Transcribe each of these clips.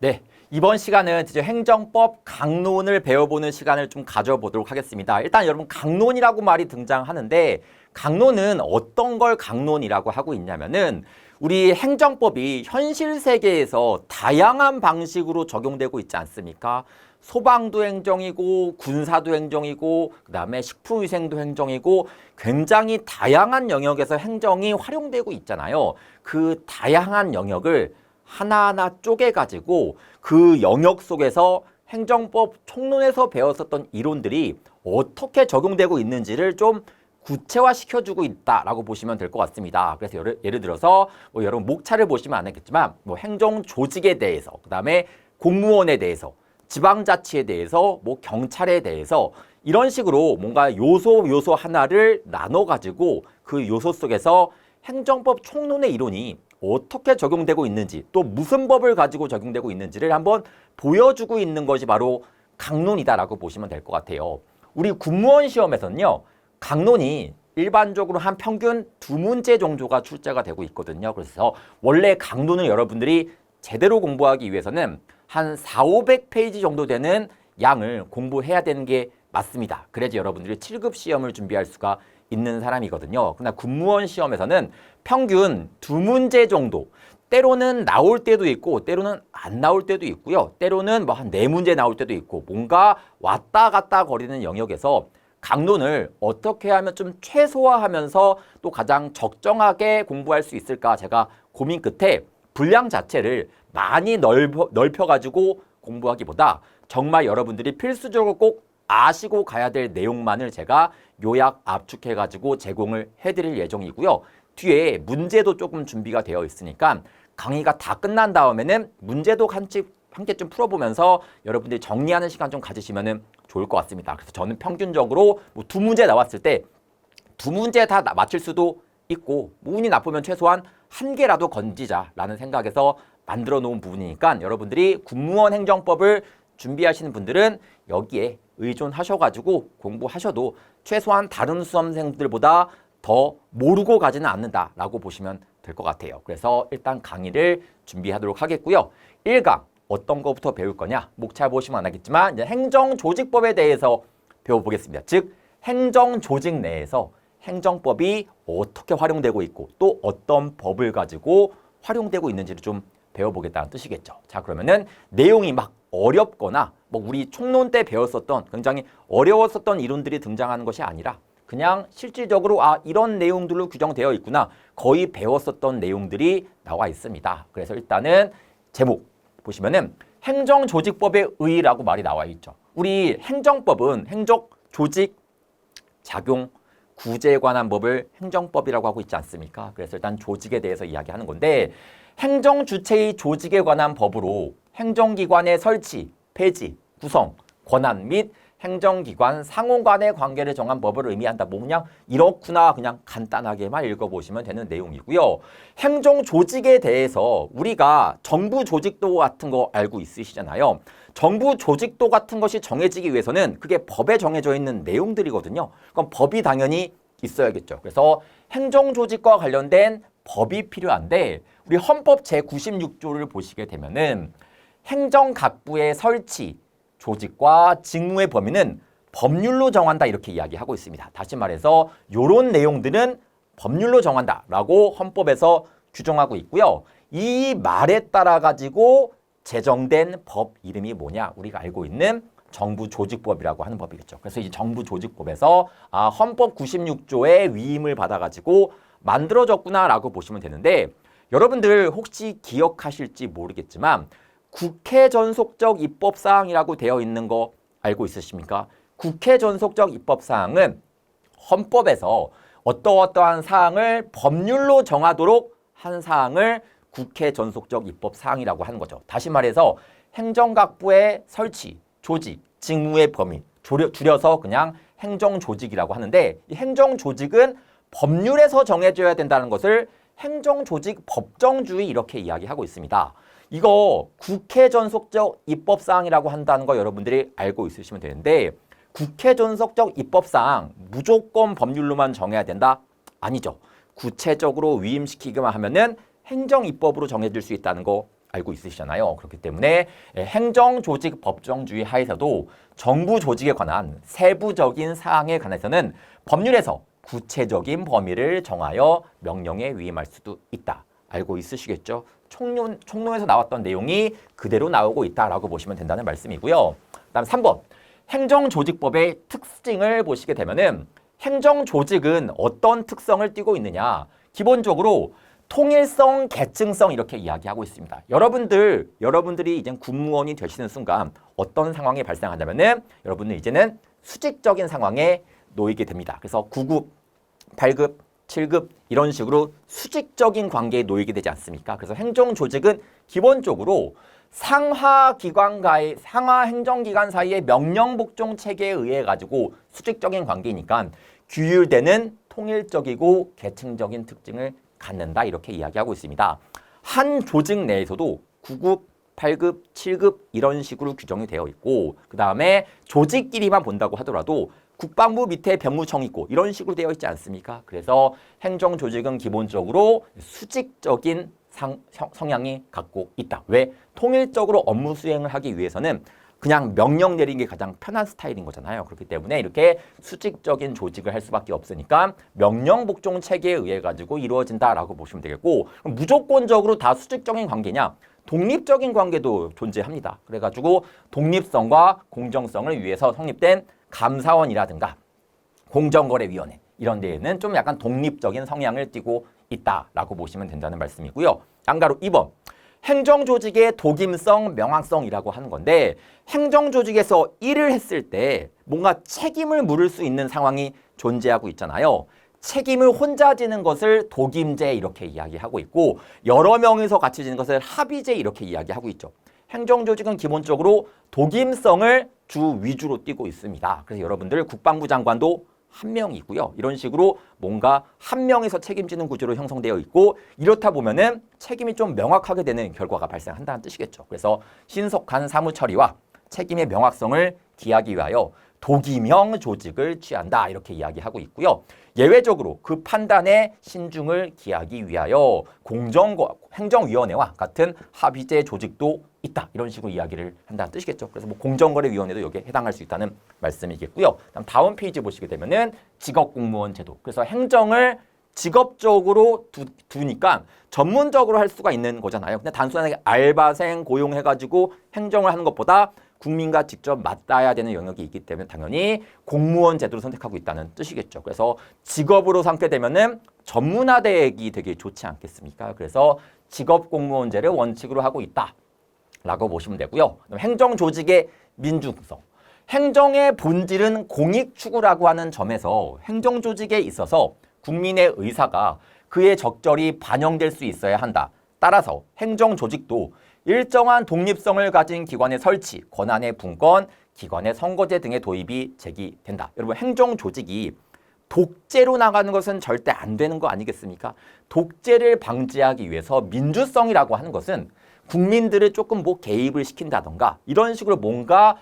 네, 이번 시간은 드디어 행정법 강론을 배워보는 시간을 좀 가져보도록 하겠습니다. 일단 여러분 강론이라고 말이 등장하는데 강론은 어떤 걸 강론이라고 하고 있냐면은 우리 행정법이 현실 세계에서 다양한 방식으로 적용되고 있지 않습니까? 소방도 행정이고 군사도 행정이고 그다음에 식품위생도 행정이고 굉장히 다양한 영역에서 행정이 활용되고 있잖아요. 그 다양한 영역을 하나하나 쪼개가지고 그 영역 속에서 행정법 총론에서 배웠었던 이론들이 어떻게 적용되고 있는지를 좀 구체화시켜주고 있다라고 보시면 될 것 같습니다. 그래서 예를 들어서 여러분 목차를 보시면 아겠지만 행정 조직에 대해서, 그 다음에 공무원에 대해서, 지방자치에 대해서, 경찰에 대해서 이런 식으로 뭔가 요소 하나를 나눠가지고 그 요소 속에서 행정법 총론의 이론이 어떻게 적용되고 있는지 또 무슨 법을 가지고 적용되고 있는지를 한번 보여주고 있는 것이 바로 강론이다라고 보시면 될 것 같아요. 우리 군무원 시험에서는요. 강론이 일반적으로 한 평균 2문제 정도가 출제가 되고 있거든요. 그래서 원래 강론을 여러분들이 제대로 공부하기 위해서는 한 400~500페이지 정도 되는 양을 공부해야 되는 게 맞습니다. 그래야지 여러분들이 7급 시험을 준비할 수가 있는 사람이거든요. 그러나 군무원 시험에서는 평균 2문제 정도, 때로는 나올 때도 있고 때로는 안 나올 때도 있고요. 때로는 한 4문제 나올 때도 있고 뭔가 왔다 갔다 거리는 영역에서 강론을 어떻게 하면 좀 최소화하면서 또 가장 적정하게 공부할 수 있을까 제가 고민 끝에 분량 자체를 많이 넓혀가지고 공부하기보다 정말 여러분들이 필수적으로 꼭 아시고 가야 될 내용만을 제가 요약 압축해가지고 제공을 해드릴 예정이고요. 뒤에 문제도 조금 준비가 되어 있으니까 강의가 다 끝난 다음에는 문제도 함께좀 풀어보면서 여러분들이 정리하는 시간 좀 가지시면 좋을 것 같습니다. 그래서 저는 평균적으로 2문제 나왔을 때 2문제 다 맞출 수도 있고 운이 나쁘면 최소한 1개라도 건지자라는 생각에서 만들어 놓은 부분이니까 여러분들이 군무원 행정법을 준비하시는 분들은 여기에 의존하셔가지고 공부하셔도 최소한 다른 수험생들보다 더 모르고 가지는 않는다라고 보시면 될 것 같아요. 그래서 일단 강의를 준비하도록 하겠고요. 1강 어떤 거부터 배울 거냐? 목차 보시면 안 하겠지만 이제 행정조직법에 대해서 배워보겠습니다. 즉 행정조직 내에서 행정법이 어떻게 활용되고 있고 또 어떤 법을 가지고 활용되고 있는지를 좀 배워보겠다는 뜻이겠죠. 자, 그러면은 내용이 막 어렵거나 우리 총론 때 배웠었던 굉장히 어려웠었던 이론들이 등장하는 것이 아니라 그냥 실질적으로 이런 내용들로 규정되어 있구나. 거의 배웠었던 내용들이 나와 있습니다. 그래서 일단은 제목 보시면은 행정조직법의 의의라고 말이 나와 있죠. 우리 행정법은 행정조직 작용 구제에 관한 법을 행정법이라고 하고 있지 않습니까? 그래서 일단 조직에 대해서 이야기하는 건데 행정 주체의 조직에 관한 법으로 행정기관의 설치, 폐지, 구성, 권한 및 행정기관 상호 간의 관계를 정한 법을 의미한다. 그냥 이렇구나 그냥 간단하게만 읽어보시면 되는 내용이고요. 행정조직에 대해서 우리가 정부 조직도 같은 거 알고 있으시잖아요. 정부 조직도 같은 것이 정해지기 위해서는 그게 법에 정해져 있는 내용들이거든요. 그럼 법이 당연히 있어야겠죠. 그래서 행정조직과 관련된 법이 필요한데 우리 헌법 제96조를 보시게 되면은 행정각부의 설치, 조직과 직무의 범위는 법률로 정한다 이렇게 이야기하고 있습니다. 다시 말해서 이런 내용들은 법률로 정한다라고 헌법에서 규정하고 있고요. 이 말에 따라 가지고 제정된 법 이름이 뭐냐? 우리가 알고 있는 정부조직법이라고 하는 법이겠죠. 그래서 이 정부조직법에서 헌법 96조의 위임을 받아가지고 만들어졌구나라고 보시면 되는데 여러분들 혹시 기억하실지 모르겠지만 국회 전속적 입법사항이라고 되어 있는 거 알고 있으십니까? 국회 전속적 입법사항은 헌법에서 어떠한 사항을 법률로 정하도록 한 사항을 국회 전속적 입법사항이라고 하는 거죠. 다시 말해서 행정각부의 설치, 조직, 직무의 범위, 줄여서 그냥 행정조직이라고 하는데 이 행정조직은 법률에서 정해져야 된다는 것을 행정조직 법정주의 이렇게 이야기하고 있습니다. 이거 국회 전속적 입법사항이라고 한다는 거 여러분들이 알고 있으시면 되는데 국회 전속적 입법사항 무조건 법률로만 정해야 된다? 아니죠. 구체적으로 위임시키기만 하면은 행정입법으로 정해질 수 있다는 거 알고 있으시잖아요. 그렇기 때문에 행정조직 법정주의 하에서도 정부 조직에 관한 세부적인 사항에 관해서는 법률에서 구체적인 범위를 정하여 명령에 위임할 수도 있다. 알고 있으시겠죠? 총론에서 나왔던 내용이 그대로 나오고 있다라고 보시면 된다는 말씀이고요. 그다음 3번. 행정조직법의 특징을 보시게 되면은 행정조직은 어떤 특성을 띠고 있느냐? 기본적으로 통일성, 계층성 이렇게 이야기하고 있습니다. 여러분들이 이제 군무원이 되시는 순간 어떤 상황이 발생하냐면은 여러분은 이제는 수직적인 상황에 놓이게 됩니다. 그래서 9급, 8급, 7급 이런 식으로 수직적인 관계에 놓이게 되지 않습니까? 그래서 행정조직은 기본적으로 상하 행정기관 사이의 명령복종 체계에 의해 가지고 수직적인 관계니까 규율되는 통일적이고 계층적인 특징을 갖는다 이렇게 이야기하고 있습니다. 한 조직 내에서도 9급, 8급, 7급 이런 식으로 규정이 되어 있고 그 다음에 조직끼리만 본다고 하더라도 국방부 밑에 병무청이 있고 이런 식으로 되어 있지 않습니까? 그래서 행정조직은 기본적으로 수직적인 성향이 갖고 있다. 왜? 통일적으로 업무 수행을 하기 위해서는 그냥 명령 내리는 게 가장 편한 스타일인 거잖아요. 그렇기 때문에 이렇게 수직적인 조직을 할 수밖에 없으니까 명령 복종 체계에 의해 가지고 이루어진다라고 보시면 되겠고 그럼 무조건적으로 다 수직적인 관계냐? 독립적인 관계도 존재합니다. 그래가지고 독립성과 공정성을 위해서 성립된 감사원이라든가 공정거래위원회 이런 데에는 좀 약간 독립적인 성향을 띠고 있다라고 보시면 된다는 말씀이고요. 양가로 2번. 행정조직의 독임성, 명확성이라고 하는 건데 행정조직에서 일을 했을 때 뭔가 책임을 물을 수 있는 상황이 존재하고 있잖아요. 책임을 혼자 지는 것을 독임제 이렇게 이야기하고 있고 여러 명이서 같이 지는 것을 합의제 이렇게 이야기하고 있죠. 행정조직은 기본적으로 독임성을 주 위주로 띠고 있습니다. 그래서 여러분들 국방부 장관도 한 명이고요. 이런 식으로 뭔가 한 명에서 책임지는 구조로 형성되어 있고 이렇다 보면은 책임이 좀 명확하게 되는 결과가 발생한다는 뜻이겠죠. 그래서 신속한 사무 처리와 책임의 명확성을 기하기 위하여 독임형 조직을 취한다 이렇게 이야기하고 있고요. 예외적으로 그 판단에 신중을 기하기 위하여 행정위원회와 같은 합의제 조직도 있다 이런 식으로 이야기를 한다는 뜻이겠죠. 그래서 뭐 공정거래위원회도 여기에 해당할 수 있다는 말씀이겠고요. 다음 페이지 보시게 되면은 직업공무원 제도. 그래서 행정을 직업적으로 두니까 전문적으로 할 수가 있는 거잖아요. 근데 단순하게 알바생 고용해가지고 행정을 하는 것보다 국민과 직접 맞닿아야 되는 영역이 있기 때문에 당연히 공무원 제도를 선택하고 있다는 뜻이겠죠. 그래서 직업으로 삼게 되면은 전문화되기 되게 좋지 않겠습니까? 그래서 직업공무원제를 원칙으로 하고 있다라고 보시면 되고요. 행정조직의 민주성. 행정의 본질은 공익 추구라고 하는 점에서 행정조직에 있어서 국민의 의사가 그에 적절히 반영될 수 있어야 한다. 따라서 행정조직도 일정한 독립성을 가진 기관의 설치, 권한의 분권, 기관의 선거제 등의 도입이 제기된다. 여러분 행정조직이 독재로 나가는 것은 절대 안 되는 거 아니겠습니까? 독재를 방지하기 위해서 민주성이라고 하는 것은 국민들을 조금 뭐 개입을 시킨다던가 이런 식으로 뭔가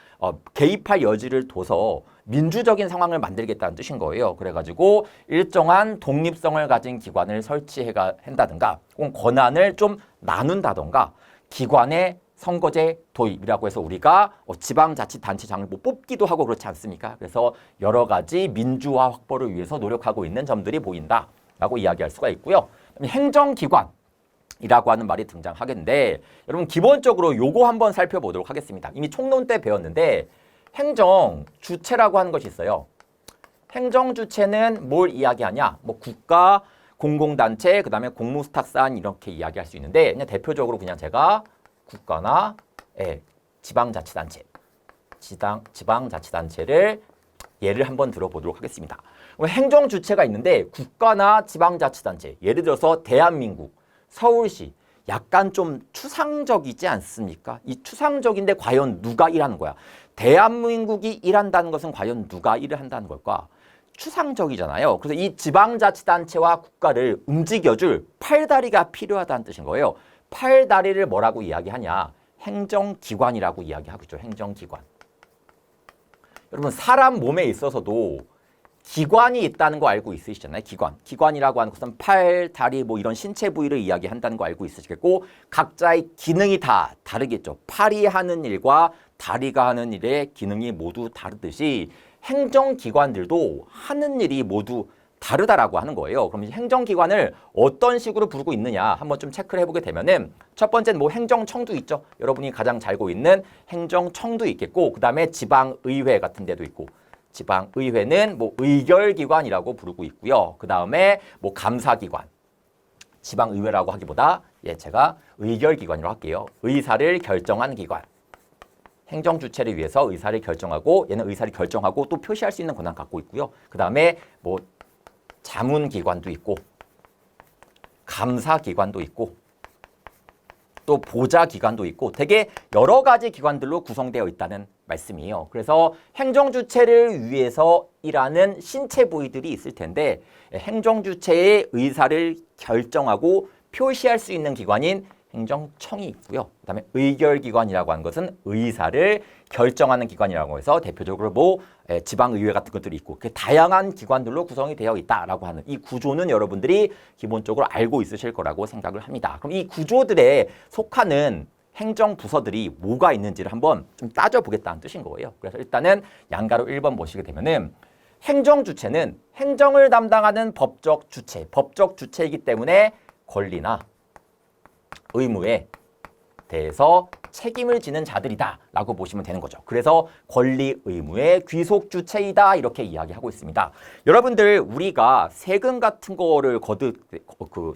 개입할 여지를 둬서 민주적인 상황을 만들겠다는 뜻인 거예요. 그래가지고 일정한 독립성을 가진 기관을 설치한다든가 혹은 권한을 좀 나눈다던가 기관의 선거제 도입이라고 해서 우리가 지방자치단체장을 뭐 뽑기도 하고 그렇지 않습니까? 그래서 여러 가지 민주화 확보를 위해서 노력하고 있는 점들이 보인다라고 이야기할 수가 있고요. 행정기관이라고 하는 말이 등장하겠는데 여러분 기본적으로 요거 한번 살펴보도록 하겠습니다. 이미 총론 때 배웠는데 행정주체라고 하는 것이 있어요. 행정주체는 뭘 이야기하냐? 뭐 국가, 공공단체, 그 다음에 공무수탁산 이렇게 이야기할 수 있는데 그냥 대표적으로 그냥 제가 국가나 지방자치단체, 지방자치단체를 예를 한번 들어보도록 하겠습니다. 행정주체가 있는데 국가나 지방자치단체, 예를 들어서 대한민국, 서울시, 약간 좀 추상적이지 않습니까? 이 추상적인데 과연 누가 일하는 거야? 대한민국이 일한다는 것은 과연 누가 일을 한다는 걸까? 추상적이잖아요. 그래서 이 지방자치단체와 국가를 움직여줄 팔다리가 필요하다는 뜻인 거예요. 팔다리를 뭐라고 이야기하냐? 행정기관이라고 이야기하고 있죠. 행정기관. 여러분 사람 몸에 있어서도 기관이 있다는 거 알고 있으시잖아요. 기관이라고 하는 것은 팔, 다리 뭐 이런 신체 부위를 이야기한다는 거 알고 있으시겠고 각자의 기능이 다 다르겠죠. 팔이 하는 일과 다리가 하는 일의 기능이 모두 다르듯이 행정기관들도 하는 일이 모두 다르다라고 하는 거예요. 그럼 행정기관을 어떤 식으로 부르고 있느냐 한번 좀 체크를 해보게 되면은 첫 번째는 뭐 행정청도 있죠. 여러분이 가장 잘 알고 있는 행정청도 있겠고 그 다음에 지방의회 같은 데도 있고 지방의회는 뭐 의결기관이라고 부르고 있고요. 그 다음에 뭐 감사기관, 지방의회라고 하기보다 제가 의결기관이라고 할게요. 의사를 결정하는 기관. 행정 주체를 위해서 의사를 결정하고 얘는 의사를 결정하고 또 표시할 수 있는 권한 갖고 있고요. 그 다음에 뭐 자문기관도 있고 감사기관도 있고 또 보좌기관도 있고 되게 여러 가지 기관들로 구성되어 있다는 말씀이에요. 그래서 행정주체를 위해서 일하는 신체 부위들이 있을 텐데 행정주체의 의사를 결정하고 표시할 수 있는 기관인 행정청이 있고요. 그 다음에 의결기관이라고 하는 것은 의사를 결정하는 기관이라고 해서 대표적으로 뭐 지방의회 같은 것들이 있고 다양한 기관들로 구성이 되어 있다라고 하는 이 구조는 여러분들이 기본적으로 알고 있으실 거라고 생각을 합니다. 그럼 이 구조들에 속하는 행정부서들이 뭐가 있는지를 한번 좀 따져보겠다는 뜻인 거예요. 그래서 일단은 양가로 1번 보시게 되면은 행정주체는 행정을 담당하는 법적 주체이기 때문에 권리나 의무에 대해서 책임을 지는 자들이다 라고 보시면 되는 거죠. 그래서 권리 의무의 귀속 주체이다 이렇게 이야기하고 있습니다. 여러분들 우리가 세금 같은 거를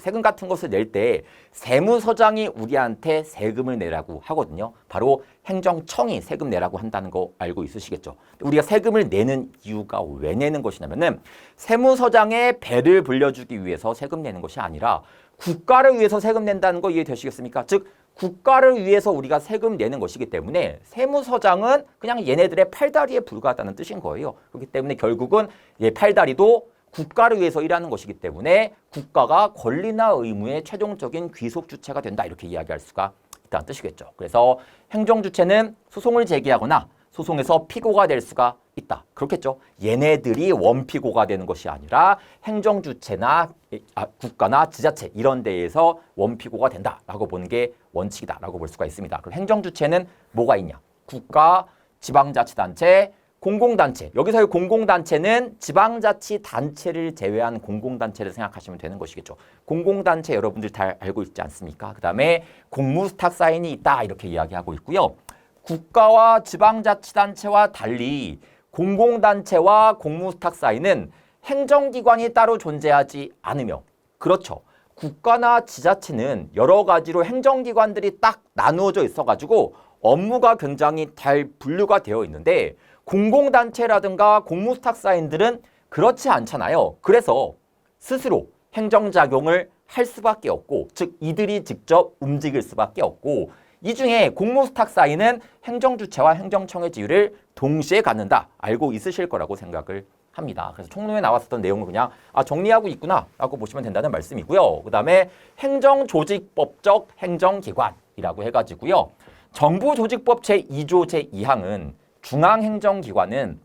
세금 같은 것을 낼 때 세무서장이 우리한테 세금을 내라고 하거든요. 바로 행정청이 세금 내라고 한다는 거 알고 있으시겠죠. 우리가 세금을 내는 이유가 왜 내는 것이냐면은 세무서장의 배를 불려주기 위해서 세금 내는 것이 아니라 국가를 위해서 세금 낸다는 거 이해되시겠습니까? 즉 국가를 위해서 우리가 세금 내는 것이기 때문에 세무서장은 그냥 얘네들의 팔다리에 불과하다는 뜻인 거예요. 그렇기 때문에 결국은 팔다리도 국가를 위해서 일하는 것이기 때문에 국가가 권리나 의무의 최종적인 귀속 주체가 된다 이렇게 이야기할 수가 있다는 뜻이겠죠. 그래서 행정주체는 소송을 제기하거나 소송에서 피고가 될 수가 있다. 그렇겠죠. 얘네들이 원피고가 되는 것이 아니라 행정주체나 국가나 지자체 이런 데에서 원피고가 된다라고 보는 게 원칙이다라고 볼 수가 있습니다. 그럼 행정주체는 뭐가 있냐? 국가, 지방자치단체, 공공단체. 여기서의 공공단체는 지방자치단체를 제외한 공공단체를 생각하시면 되는 것이겠죠. 공공단체 여러분들 다 알고 있지 않습니까? 그 다음에 공무수탁사인이 있다 이렇게 이야기하고 있고요. 국가와 지방자치단체와 달리 공공단체와 공무수탁사인은 행정기관이 따로 존재하지 않으며 그렇죠. 국가나 지자체는 여러 가지로 행정기관들이 딱 나누어져 있어가지고 업무가 굉장히 잘 분류가 되어 있는데 공공단체라든가 공무수탁사인들은 그렇지 않잖아요. 그래서 스스로 행정작용을 할 수밖에 없고 즉 이들이 직접 움직일 수밖에 없고 이 중에 공무수탁사인은 행정주체와 행정청의 지위를 동시에 갖는다. 알고 있으실 거라고 생각을 합니다. 그래서 총론에 나왔었던 내용을 그냥 정리하고 있구나 라고 보시면 된다는 말씀이고요. 그 다음에 행정조직법적 행정기관이라고 해가지고요. 정부조직법 제2조 제2항은 중앙행정기관은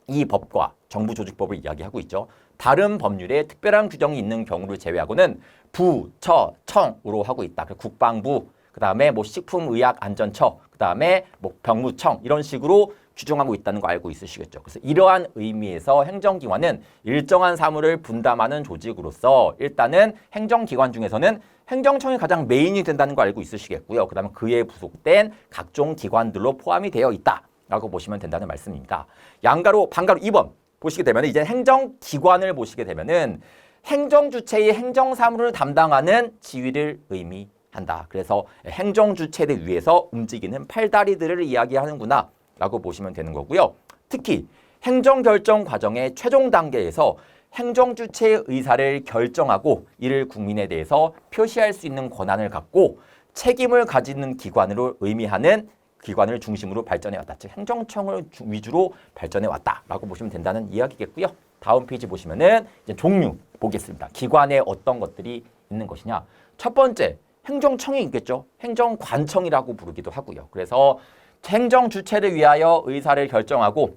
이 법과 정부조직법을 이야기하고 있죠. 다른 법률에 특별한 규정이 있는 경우를 제외하고는 부, 처, 청으로 하고 있다. 국방부, 그 다음에 뭐 식품의약안전처, 그 다음에 뭐 병무청 이런 식으로 규정하고 있다는 거 알고 있으시겠죠. 그래서 이러한 의미에서 행정기관은 일정한 사무를 분담하는 조직으로서 일단은 행정기관 중에서는 행정청이 가장 메인이 된다는 거 알고 있으시겠고요. 그 다음에 그에 부속된 각종 기관들로 포함이 되어 있다라고 보시면 된다는 말씀입니다. 반가로 2번 보시게 되면 이제 행정기관을 보시게 되면은 행정주체의 행정사무를 담당하는 지위를 의미한다. 그래서 행정주체를 위해서 움직이는 팔다리들을 이야기하는구나 라고 보시면 되는 거고요. 특히 행정결정 과정의 최종 단계에서 행정주체의 의사를 결정하고 이를 국민에 대해서 표시할 수 있는 권한을 갖고 책임을 가지는 기관으로 의미하는 기관을 중심으로 발전해왔다. 즉 행정청을 위주로 발전해왔다라고 보시면 된다는 이야기겠고요. 다음 페이지 보시면은 이제 종류 보겠습니다. 기관에 어떤 것들이 있는 것이냐. 첫 번째, 행정청이 있겠죠. 행정관청이라고 부르기도 하고요. 그래서 행정 주체를 위하여 의사를 결정하고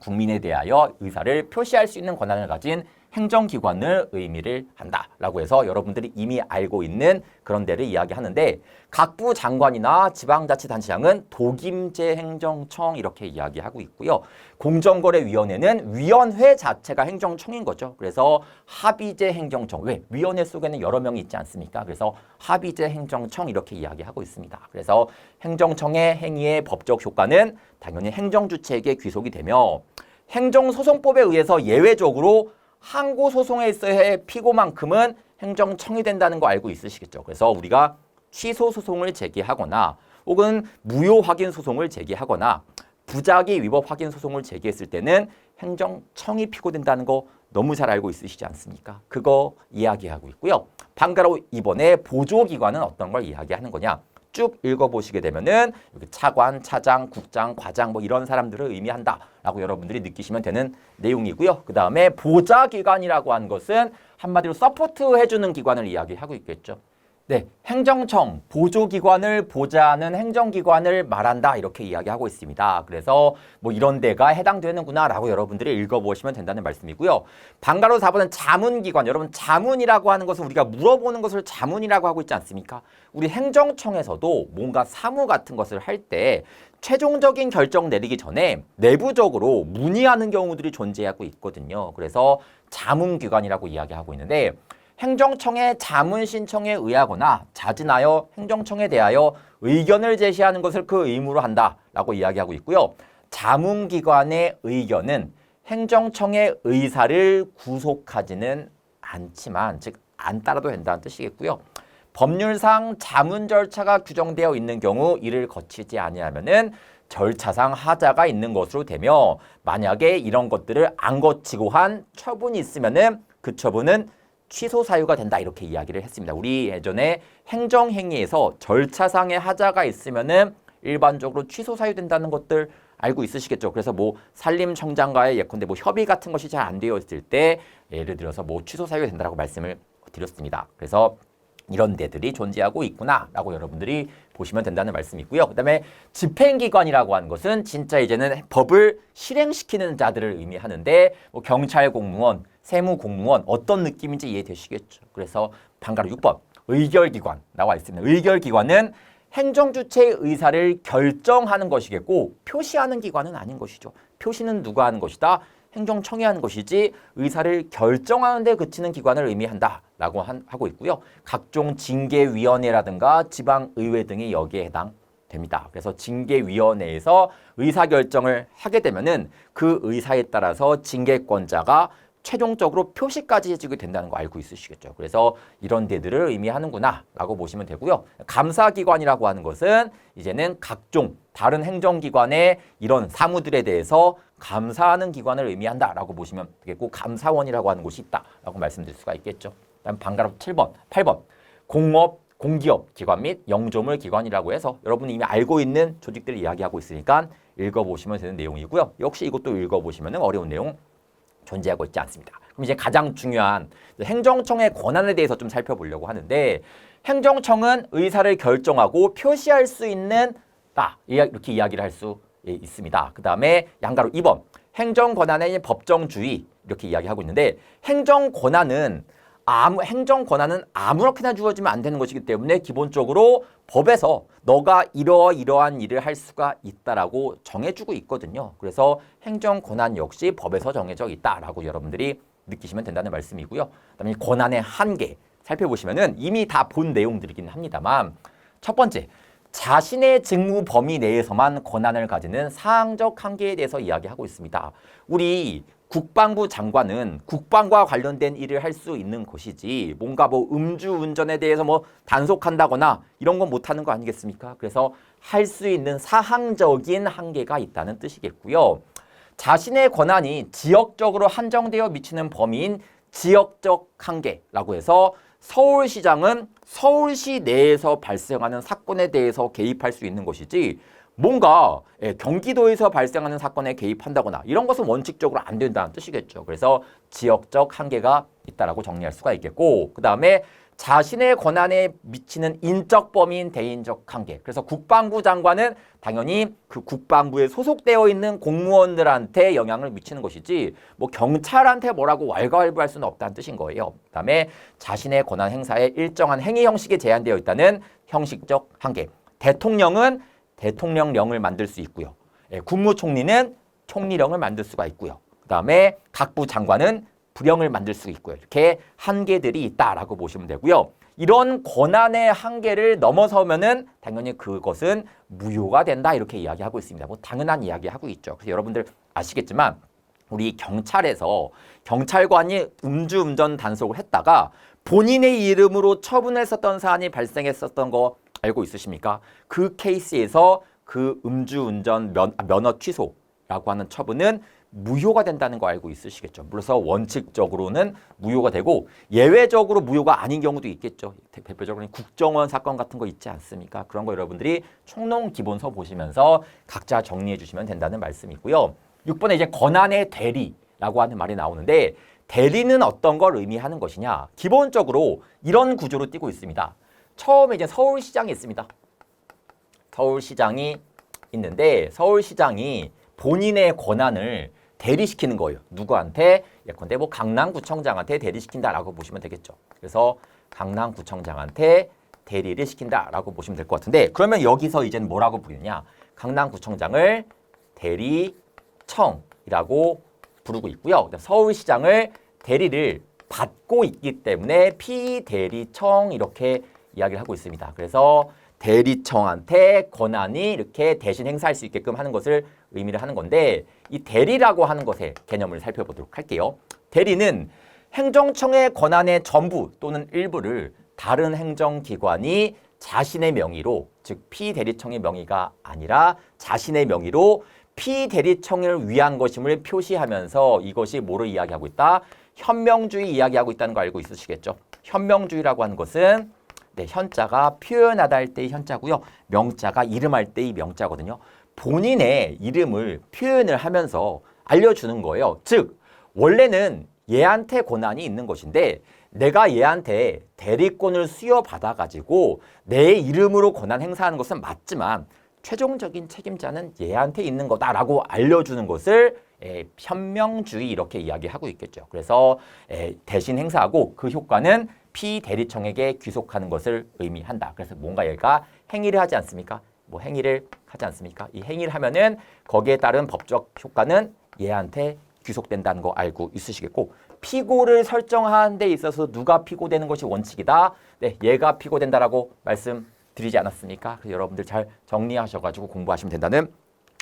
국민에 대하여 의사를 표시할 수 있는 권한을 가진 행정기관을 의미를 한다라고 해서 여러분들이 이미 알고 있는 그런 데를 이야기하는데 각부 장관이나 지방자치단체장은 독임제행정청 이렇게 이야기하고 있고요. 공정거래위원회는 위원회 자체가 행정청인 거죠. 그래서 합의제행정청. 왜? 위원회 속에는 여러 명이 있지 않습니까? 그래서 합의제행정청 이렇게 이야기하고 있습니다. 그래서 행정청의 행위의 법적 효과는 당연히 행정주체에게 귀속이 되며 행정소송법에 의해서 예외적으로 항고소송에 있어의 피고만큼은 행정청이 된다는 거 알고 있으시겠죠. 그래서 우리가 취소소송을 제기하거나 혹은 무효확인소송을 제기하거나 부작위 위법 확인소송을 제기했을 때는 행정청이 피고된다는 거 너무 잘 알고 있으시지 않습니까? 그거 이야기하고 있고요. 방가로 이번에 보조기관은 어떤 걸 이야기하는 거냐? 쭉 읽어보시게 되면은 여기 차관, 차장, 국장, 과장 뭐 이런 사람들을 의미한다라고 여러분들이 느끼시면 되는 내용이고요. 그 다음에 보좌기관이라고 하는 것은 한마디로 서포트해주는 기관을 이야기하고 있겠죠. 네, 행정청, 보조기관을 보좌하는 행정기관을 말한다 이렇게 이야기하고 있습니다. 그래서 뭐 이런 데가 해당되는구나 라고 여러분들이 읽어보시면 된다는 말씀이고요. 방가로 4번은 자문기관, 여러분 자문이라고 하는 것은 우리가 물어보는 것을 자문이라고 하고 있지 않습니까? 우리 행정청에서도 뭔가 사무 같은 것을 할 때 최종적인 결정 내리기 전에 내부적으로 문의하는 경우들이 존재하고 있거든요. 그래서 자문기관이라고 이야기하고 있는데 행정청의 자문 신청에 의하거나 자진하여 행정청에 대하여 의견을 제시하는 것을 그 의무로 한다라고 이야기하고 있고요. 자문기관의 의견은 행정청의 의사를 구속하지는 않지만 즉 안 따라도 된다는 뜻이겠고요. 법률상 자문 절차가 규정되어 있는 경우 이를 거치지 아니하면은 절차상 하자가 있는 것으로 되며 만약에 이런 것들을 안 거치고 한 처분이 있으면은 그 처분은 취소 사유가 된다 이렇게 이야기를 했습니다. 우리 예전에 행정행위에서 절차상의 하자가 있으면은 일반적으로 취소 사유 된다는 것들 알고 있으시겠죠. 그래서 뭐 산림청장과의 예컨대 뭐 협의 같은 것이 잘 안 되어 있을 때 예를 들어서 뭐 취소 사유가 된다라고 말씀을 드렸습니다. 그래서 이런 데들이 존재하고 있구나라고 여러분들이 보시면 된다는 말씀이고요. 그다음에 집행기관이라고 하는 것은 진짜 이제는 법을 실행시키는 자들을 의미하는데 뭐 경찰 공무원, 세무 공무원 어떤 느낌인지 이해되시겠죠. 그래서 방가로 6번 의결기관 나와 있습니다. 의결기관은 행정주체의 의사를 결정하는 것이겠고 표시하는 기관은 아닌 것이죠. 표시는 누가 하는 것이다? 행정청이 하는 것이지 의사를 결정하는 데 그치는 기관을 의미한다라고 하고 있고요. 각종 징계위원회라든가 지방의회 등이 여기에 해당됩니다. 그래서 징계위원회에서 의사결정을 하게 되면은 그 의사에 따라서 징계권자가 최종적으로 표시까지 해주게 된다는 거 알고 있으시겠죠. 그래서 이런 데들을 의미하는구나 라고 보시면 되고요. 감사기관이라고 하는 것은 이제는 각종 다른 행정기관의 이런 사무들에 대해서 감사하는 기관을 의미한다라고 보시면 되겠고 감사원이라고 하는 곳이 있다라고 말씀드릴 수가 있겠죠. 다음 방가로 7번, 8번 공업, 공기업 기관 및 영조물 기관이라고 해서 여러분이 이미 알고 있는 조직들을 이야기하고 있으니까 읽어보시면 되는 내용이고요. 역시 이것도 읽어보시면 어려운 내용 존재하고 있지 않습니다. 그럼 이제 가장 중요한 행정청의 권한에 대해서 좀 살펴보려고 하는데 행정청은 의사를 결정하고 표시할 수 있는 이렇게 이야기를 할 수 있습니다. 그 다음에 양가로 2번 행정권한의 법정주의 이렇게 이야기하고 있는데 행정권한은 아무렇게나 주어지면 안 되는 것이기 때문에 기본적으로 법에서 너가 이러한 일을 할 수가 있다라고 정해주고 있거든요. 그래서 행정권한 역시 법에서 정해져 있다라고 여러분들이 느끼시면 된다는 말씀이고요. 그다음에 권한의 한계 살펴보시면은 이미 다 본 내용들이긴 합니다만 첫 번째 자신의 직무 범위 내에서만 권한을 가지는 사항적 한계에 대해서 이야기하고 있습니다. 우리 국방부 장관은 국방과 관련된 일을 할 수 있는 것이지 뭔가 뭐 음주운전에 대해서 뭐 단속한다거나 이런 건 못하는 거 아니겠습니까? 그래서 할 수 있는 사항적인 한계가 있다는 뜻이겠고요. 자신의 권한이 지역적으로 한정되어 미치는 범위인 지역적 한계라고 해서 서울시장은 서울시 내에서 발생하는 사건에 대해서 개입할 수 있는 것이지 뭔가 경기도에서 발생하는 사건에 개입한다거나 이런 것은 원칙적으로 안 된다는 뜻이겠죠. 그래서 지역적 한계가 있다라고 정리할 수가 있겠고, 그 다음에 자신의 권한에 미치는 인적 범위인 대인적 한계. 그래서 국방부 장관은 당연히 그 국방부에 소속되어 있는 공무원들한테 영향을 미치는 것이지 뭐 경찰한테 뭐라고 왈가왈부할 수는 없다는 뜻인 거예요. 그다음에 자신의 권한 행사에 일정한 행위 형식이 제한되어 있다는 형식적 한계. 대통령은 대통령령을 만들 수 있고요. 국무총리는 총리령을 만들 수가 있고요. 그다음에 각부 장관은 부령을 만들 수 있고요. 이렇게 한계들이 있다라고 보시면 되고요. 이런 권한의 한계를 넘어서면은 당연히 그것은 무효가 된다 이렇게 이야기하고 있습니다. 뭐 당연한 이야기하고 있죠. 그래서 여러분들 아시겠지만 우리 경찰에서 경찰관이 음주운전 단속을 했다가 본인의 이름으로 처분했었던 사안이 발생했었던 거 알고 있으십니까? 그 케이스에서 그 음주운전 면허 취소라고 하는 처분은 무효가 된다는 거 알고 있으시겠죠. 그래서 원칙적으로는 무효가 되고 예외적으로 무효가 아닌 경우도 있겠죠. 대표적으로 국정원 사건 같은 거 있지 않습니까? 그런 거 여러분들이 총론 기본서 보시면서 각자 정리해 주시면 된다는 말씀이고요. 6번에 이제 권한의 대리라고 하는 말이 나오는데 대리는 어떤 걸 의미하는 것이냐? 기본적으로 이런 구조로 띄고 있습니다. 처음에 이제 서울시장이 있습니다. 서울시장이 있는데 서울시장이 본인의 권한을 대리시키는 거예요. 누구한테? 예컨대 뭐 강남구청장한테 대리시킨다라고 보시면 되겠죠. 그래서 강남구청장한테 대리를 시킨다라고 보시면 될 것 같은데 그러면 여기서 이제는 뭐라고 부르냐? 강남구청장을 대리청이라고 부르고 있고요. 서울시장을 대리를 받고 있기 때문에 피대리청 이렇게 이야기를 하고 있습니다. 그래서 대리청한테 권한이 이렇게 대신 행사할 수 있게끔 하는 것을 의미를 하는 건데 이 대리라고 하는 것의 개념을 살펴보도록 할게요. 대리는 행정청의 권한의 전부 또는 일부를 다른 행정기관이 자신의 명의로 즉 피대리청의 명의가 아니라 자신의 명의로 피대리청을 위한 것임을 표시하면서 이것이 뭐를 이야기하고 있다? 현명주의 이야기하고 있다는 거 알고 있으시겠죠? 현명주의라고 하는 것은 현자가 표현하다 할 때의 현자고요. 명자가 이름할 때의 명자거든요. 본인의 이름을 표현을 하면서 알려주는 거예요. 즉 원래는 얘한테 권한이 있는 것인데 내가 얘한테 대리권을 수여받아가지고 내 이름으로 권한 행사하는 것은 맞지만 최종적인 책임자는 얘한테 있는 거다라고 알려주는 것을 현명주의 이렇게 이야기하고 있겠죠. 그래서 대신 행사하고 그 효과는 피대리청에게 귀속하는 것을 의미한다. 그래서 뭔가 얘가 행위를 하지 않습니까? 뭐 행위를 하지 않습니까? 이 행위를 하면은 거기에 따른 법적 효과는 얘한테 귀속된다는 거 알고 있으시겠고 피고를 설정하는 데 있어서 누가 피고되는 것이 원칙이다. 네, 얘가 피고된다라고 말씀드리지 않았습니까? 그래서 여러분들 잘 정리하셔가지고 공부하시면 된다는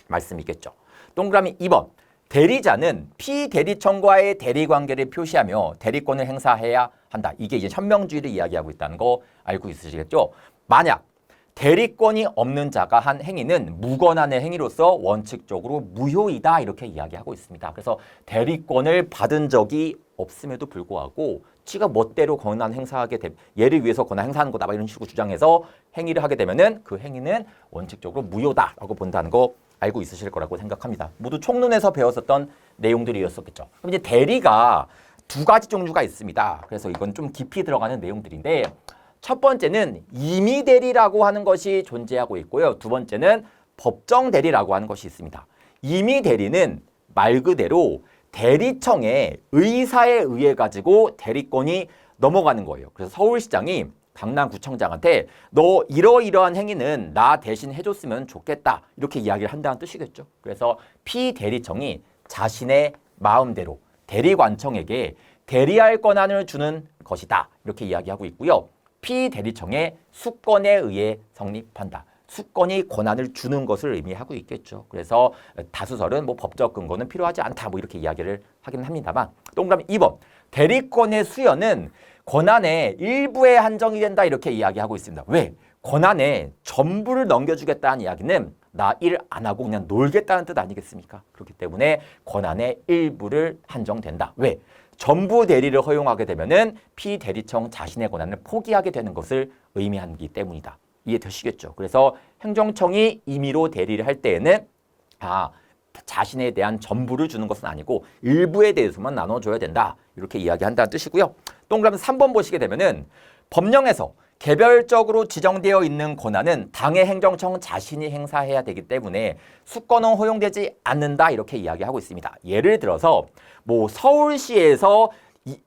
말씀이겠죠. 동그라미 2번. 대리자는 피대리청과의 대리관계를 표시하며 대리권을 행사해야 한다. 이게 이제 현명주의를 이야기하고 있다는 거 알고 있으시겠죠? 만약 대리권이 없는 자가 한 행위는 무권한의 행위로서 원칙적으로 무효이다 이렇게 이야기하고 있습니다. 그래서 대리권을 받은 적이 없음에도 불구하고 지가 멋대로 권한 행사하게 되면 얘를 위해서 권한 행사하는 거다 이런 식으로 주장해서 행위를 하게 되면은 그 행위는 원칙적으로 무효다라고 본다는 거 알고 있으실 거라고 생각합니다. 모두 총론에서 배웠었던 내용들이었었겠죠. 그럼 이제 대리가 두 가지 종류가 있습니다. 그래서 이건 좀 깊이 들어가는 내용들인데 첫 번째는 임의 대리라고 하는 것이 존재하고 있고요. 두 번째는 법정 대리라고 하는 것이 있습니다. 임의 대리는 말 그대로 대리청의 의사에 의해 가지고 대리권이 넘어가는 거예요. 그래서 서울시장이 강남구청장한테 너 이러이러한 행위는 나 대신 해줬으면 좋겠다 이렇게 이야기를 한다는 뜻이겠죠. 그래서 피대리청이 자신의 마음대로 대리관청에게 대리할 권한을 주는 것이다 이렇게 이야기하고 있고요. 피대리청의 수권에 의해 성립한다. 수권이 권한을 주는 것을 의미하고 있겠죠. 그래서 다수설은 뭐 법적 근거는 필요하지 않다 뭐 이렇게 이야기를 하긴 합니다만 동그라미 2번 대리권의 수여는 권한의 일부에 한정이 된다 이렇게 이야기하고 있습니다. 왜? 권한의 전부를 넘겨주겠다는 이야기는 나 일 안 하고 그냥 놀겠다는 뜻 아니겠습니까? 그렇기 때문에 권한의 일부를 한정된다. 왜? 전부 대리를 허용하게 되면은 피대리청 자신의 권한을 포기하게 되는 것을 의미하기 때문이다. 이해되시겠죠? 그래서 행정청이 임의로 대리를 할 때에는 자신에 대한 전부를 주는 것은 아니고 일부에 대해서만 나눠줘야 된다. 이렇게 이야기한다는 뜻이고요. 동그라미 3번 보시게 되면은 법령에서 개별적으로 지정되어 있는 권한은 당의 행정청 자신이 행사해야 되기 때문에 수권은 허용되지 않는다. 이렇게 이야기하고 있습니다. 예를 들어서 서울시에서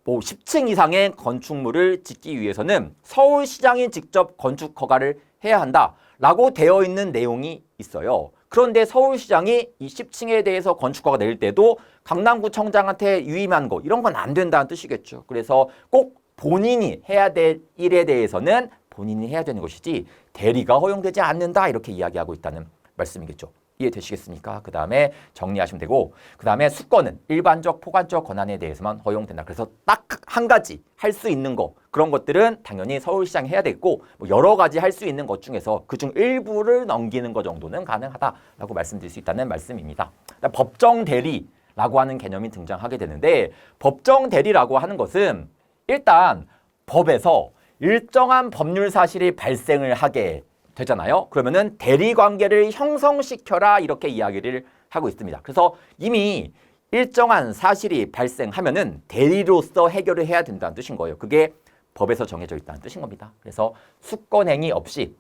10층 이상의 건축물을 짓기 위해서는 서울시장이 직접 건축 허가를 해야 한다라고 되어 있는 내용이 있어요. 그런데 서울시장이 이 10층에 대해서 건축허가 낼 때도 강남구청장한테 유임한 거 이런 건 안 된다는 뜻이겠죠. 그래서 꼭 본인이 해야 될 일에 대해서는 본인이 해야 되는 것이지 대리가 허용되지 않는다 이렇게 이야기하고 있다는 말씀이겠죠. 이해되시겠습니까? 그 다음에 정리하시면 되고 그 다음에 수권은 일반적 포괄적 권한에 대해서만 허용된다. 그래서 딱 한 가지 할 수 있는 거 그런 것들은 당연히 서울시장이 해야 되고 여러 가지 할 수 있는 것 중에서 그중 일부를 넘기는 것 정도는 가능하다라고 말씀드릴 수 있다는 말씀입니다. 법정 대리라고 하는 개념이 등장하게 되는데 법정 대리라고 하는 것은 일단 법에서 일정한 법률 사실이 발생을 하게 되잖아요. 그러면은 대리 관계를 형성시켜라 이렇게 이야기를 하고 있습니다. 그래서 이미 일정한 사실이 발생하면은 대리로서 해결을 해야 된다는 뜻인 거예요. 그게 법에서 정해져 있다는 뜻인 겁니다. 그래서 수권행위 없이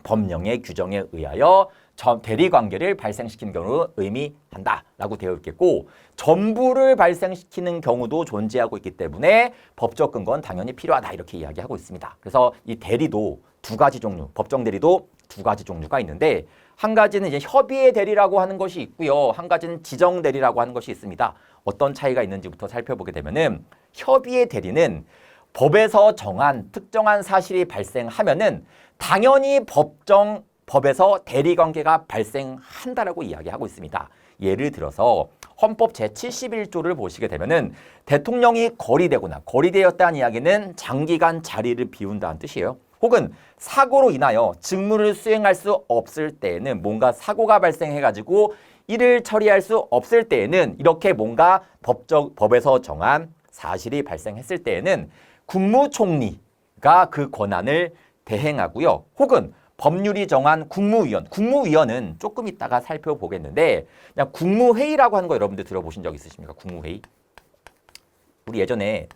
법령의 규정에 의하여 대리 관계를 발생시키는 경우를 의미한다라고 되어 있겠고 전부를 발생시키는 경우도 존재하고 있기 때문에 법적 근거는 당연히 필요하다 이렇게 이야기하고 있습니다. 그래서 이 대리도 두 가지 종류, 법정 대리도 두 가지 종류가 있는데 한 가지는 이제 협의의 대리라고 하는 것이 있고요. 한 가지는 지정 대리라고 하는 것이 있습니다. 어떤 차이가 있는지부터 살펴보게 되면은 협의의 대리는 법에서 정한 특정한 사실이 발생하면은 당연히 법에서 대리관계가 발생한다라고 이야기하고 있습니다. 예를 들어서 헌법 제71조를 보시게 되면은 대통령이 거리되거나 거리되었다는 이야기는 장기간 자리를 비운다는 뜻이에요. 혹은 사고로 인하여 직무를 수행할 수 없을 때에는 뭔가 사고가 발생해가지고 이를 처리할 수 없을 때에는 이렇게 뭔가 법에서 정한 사실이 발생했을 때에는 국무총리가 그 권한을 대행하고요. 혹은 법률이 정한 국무위원은 조금 이따가 살펴보겠는데 그냥 국무회의라고 하는 거 여러분들 들어보신 적 있으십니까? 국무회의. 우리 예전에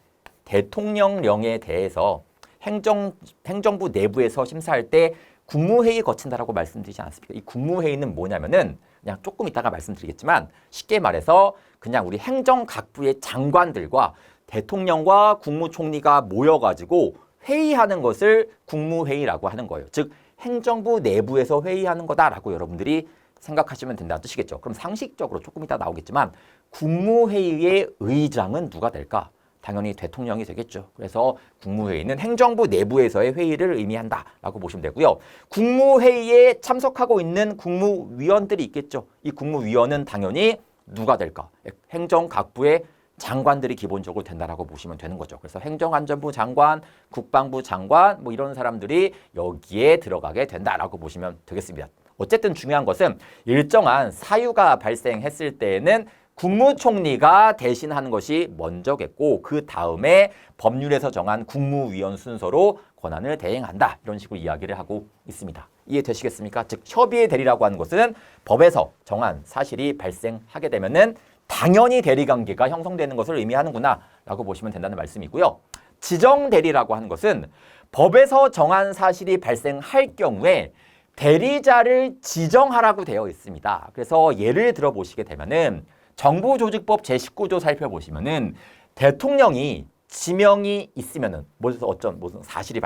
대통령령에 대해서 행정부 내부에서 심사할 때 국무회의 거친다라고 말씀드리지 않았습니까? 이 국무회의는 뭐냐면은 그냥 조금 이따가 말씀드리겠지만 쉽게 말해서 그냥 우리 행정각부의 장관들과 대통령과 국무총리가 모여가지고 회의하는 것을 국무회의라고 하는 거예요. 즉 행정부 내부에서 회의하는 거다라고 여러분들이 생각하시면 된다는 뜻이겠죠. 그럼 상식적으로 조금 이따 나오겠지만 국무회의의 의장은 누가 될까? 당연히 대통령이 되겠죠. 그래서 국무회의는 행정부 내부에서의 회의를 의미한다라고 보시면 되고요. 국무회의에 참석하고 있는 국무위원들이 있겠죠. 이 국무위원은 당연히 누가 될까? 행정각부의 장관들이 기본적으로 된다라고 보시면 되는 거죠. 그래서 행정안전부 장관, 국방부 장관 이런 사람들이 여기에 들어가게 된다라고 보시면 되겠습니다. 어쨌든 중요한 것은 일정한 사유가 발생했을 때에는 국무총리가 대신하는 것이 먼저겠고 그 다음에 법률에서 정한 국무위원 순서로 권한을 대행한다. 이런 식으로 이야기를 하고 있습니다. 이해되시겠습니까? 즉 협의의 대리라고 하는 것은 법에서 정한 사실이 발생하게 되면은 당연히 대리관계가 형성되는 것을 의미하는구나 라고 보시면 된다는 말씀이고요. 지정대리라고 하는 것은 법에서 정한 사실이 발생할 경우에 대리자를 지정하라고 되어 있습니다. 그래서 예를 들어 보시게 되면은 정부조직법 제19조 살펴보시면은 대통령이 지명이 있으면은 무슨 사실이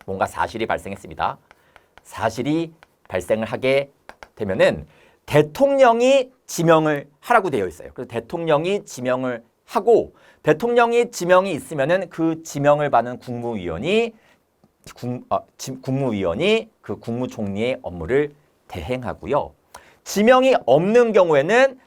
뭔가 사실이 발생했습니다. 사실이 발생을 하게 되면은 대통령이 지명을 하라고 되어 있어요. 그래서 대통령이 지명을 하고 대통령이 지명이 있으면은 그 지명을 받은 국무위원이 그 국무총리의 업무를 대행하고요. 지명이 없는 경우에는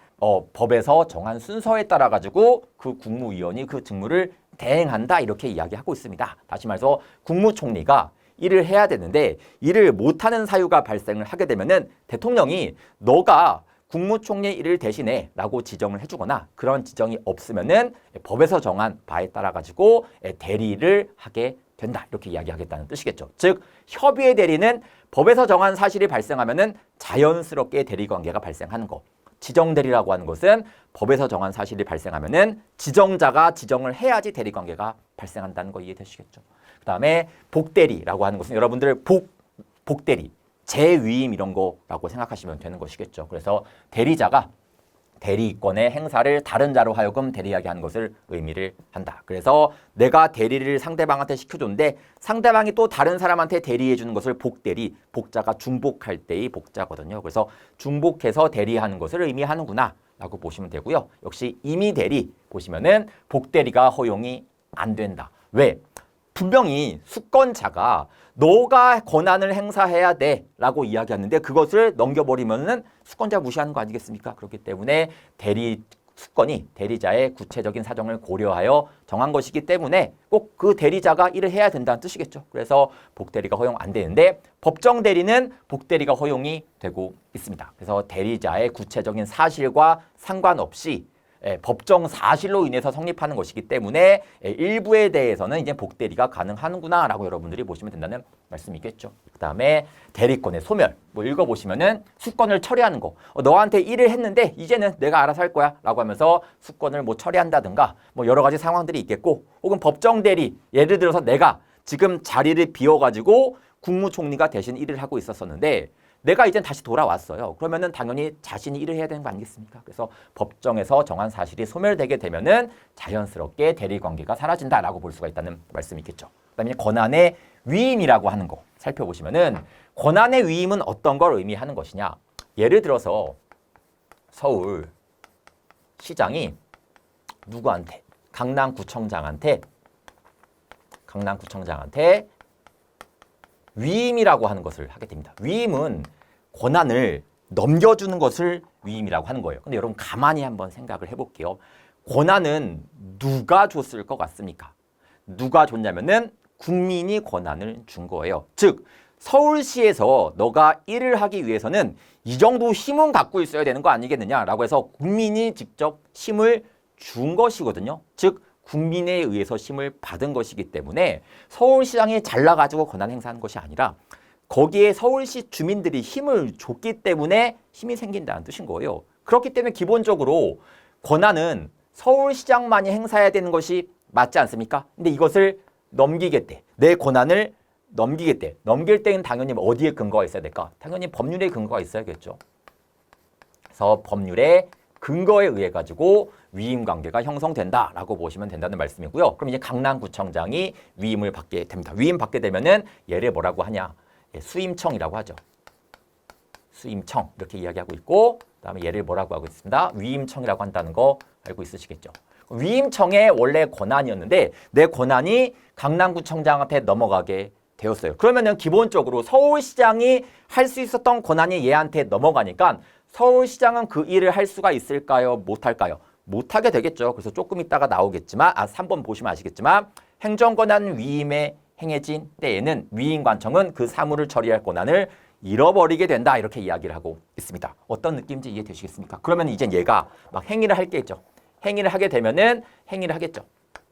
법에서 정한 순서에 따라 가지고 그 국무위원이 그 직무를 대행한다 이렇게 이야기하고 있습니다. 다시 말해서 국무총리가 일을 해야 되는데 일을 못하는 사유가 발생을 하게 되면은 대통령이 너가 국무총리 일을 대신해 라고 지정을 해주거나 그런 지정이 없으면은 법에서 정한 바에 따라 가지고 대리를 하게 된다. 이렇게 이야기하겠다는 뜻이겠죠. 즉 협의의 대리는 법에서 정한 사실이 발생하면은 자연스럽게 대리 관계가 발생하는 거. 지정 대리라고 하는 것은 법에서 정한 사실이 발생하면은 지정자가 지정을 해야지 대리 관계가 발생한다는 거 이해되시겠죠. 그다음에 복대리라고 하는 것은 여러분들 복대리, 재위임 이런 거라고 생각하시면 되는 것이겠죠. 그래서 대리자가 대리권의 행사를 다른 자로 하여금 대리하게 하는 것을 의미를 한다. 그래서 내가 대리를 상대방한테 시켜줬는데 상대방이 또 다른 사람한테 대리해 주는 것을 복대리, 복자가 중복할 때의 복자거든요. 그래서 중복해서 대리하는 것을 의미하는구나 라고 보시면 되고요. 역시 임의대리 보시면은 복대리가 허용이 안 된다. 왜? 분명히 수권자가 너가 권한을 행사해야 돼 라고 이야기하는데 그것을 넘겨버리면은 수권자 무시하는 거 아니겠습니까? 그렇기 때문에 수권이 대리자의 구체적인 사정을 고려하여 정한 것이기 때문에 꼭 그 대리자가 일을 해야 된다는 뜻이겠죠. 그래서 복대리가 허용 안 되는데 법정 대리는 복대리가 허용이 되고 있습니다. 그래서 대리자의 구체적인 사실과 상관없이 법정 사실로 인해서 성립하는 것이기 때문에 일부에 대해서는 이제 복대리가 가능하는구나라고 여러분들이 보시면 된다는 말씀이겠죠. 그다음에 대리권의 소멸. 뭐 읽어보시면은 수권을 처리하는 거. 너한테 일을 했는데 이제는 내가 알아서 할 거야 라고 하면서 수권을 뭐 처리한다든가 뭐 여러 가지 상황들이 있겠고 혹은 법정 대리. 예를 들어서 내가 지금 자리를 비워가지고 국무총리가 대신 일을 하고 있었었는데 내가 이젠 다시 돌아왔어요. 그러면은 당연히 자신이 일을 해야 되는 거 아니겠습니까? 그래서 법정에서 정한 사실이 소멸되게 되면은 자연스럽게 대리 관계가 사라진다라고 볼 수가 있다는 말씀이겠죠. 그다음에 권한의 위임이라고 하는 거 살펴보시면은 권한의 위임은 어떤 걸 의미하는 것이냐? 예를 들어서 서울 시장이 누구한테? 강남구청장한테 위임이라고 하는 것을 하게 됩니다. 위임은 권한을 넘겨주는 것을 위임이라고 하는 거예요. 근데 여러분 가만히 한번 생각을 해볼게요. 권한은 누가 줬을 것 같습니까? 누가 줬냐면은 국민이 권한을 준 거예요. 즉 서울시에서 너가 일을 하기 위해서는 이 정도 힘은 갖고 있어야 되는 거 아니겠느냐라고 해서 국민이 직접 힘을 준 것이거든요. 즉 국민에 의해서 힘을 받은 것이기 때문에 서울시장이 잘나가지고 권한 행사하는 것이 아니라 거기에 서울시 주민들이 힘을 줬기 때문에 힘이 생긴다는 뜻인 거예요. 그렇기 때문에 기본적으로 권한은 서울시장만이 행사해야 되는 것이 맞지 않습니까? 근데 이것을 넘기겠대. 내 권한을 넘기겠대. 넘길 때는 당연히 어디에 근거가 있어야 될까? 당연히 법률에 근거가 있어야겠죠. 그래서 법률에 근거에 의해 가지고 위임 관계가 형성된다라고 보시면 된다는 말씀이고요. 그럼 이제 강남구청장이 위임을 받게 됩니다. 위임 받게 되면은 얘를 뭐라고 하냐? 수임청이라고 하죠. 수임청 이렇게 이야기하고 있고 그다음에 얘를 뭐라고 하고 있습니다. 위임청이라고 한다는 거 알고 있으시겠죠. 위임청의 원래 권한이었는데 내 권한이 강남구청장한테 넘어가게 되었어요. 그러면은 기본적으로 서울시장이 할 수 있었던 권한이 얘한테 넘어가니까 서울시장은 그 일을 할 수가 있을까요? 못할까요? 못하게 되겠죠. 그래서 조금 있다가 나오겠지만 3번 보시면 아시겠지만 행정권한 위임에 행해진 때에는 위임관청은 그 사무를 처리할 권한을 잃어버리게 된다. 이렇게 이야기를 하고 있습니다. 어떤 느낌인지 이해되시겠습니까? 그러면 이제 얘가 막 행위를 할 게 있죠. 행위를 하게 되면은 행위를 하겠죠.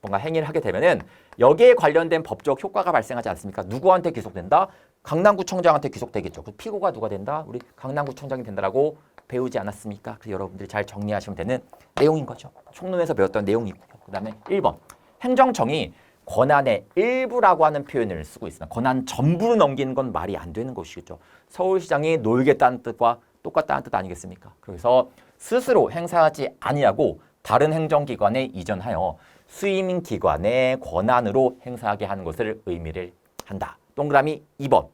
뭔가 행위를 하게 되면은 여기에 관련된 법적 효과가 발생하지 않습니까? 누구한테 귀속된다? 강남구청장한테 귀속되겠죠. 그 피고가 누가 된다? 우리 강남구청장이 된다라고 배우지 않았습니까? 그래서 여러분들이 잘 정리하시면 되는 내용인 거죠. 총론에서 배웠던 내용이고요. 그 다음에 1번. 행정청이 권한의 일부라고 하는 표현을 쓰고 있습니다. 권한 전부를 넘기는 건 말이 안 되는 것이죠. 서울시장이 놀겠다는 뜻과 똑같다는 뜻 아니겠습니까? 그래서 스스로 행사하지 아니하고 다른 행정기관에 이전하여 수임기관의 권한으로 행사하게 하는 것을 의미를 한다. 동그라미 2번.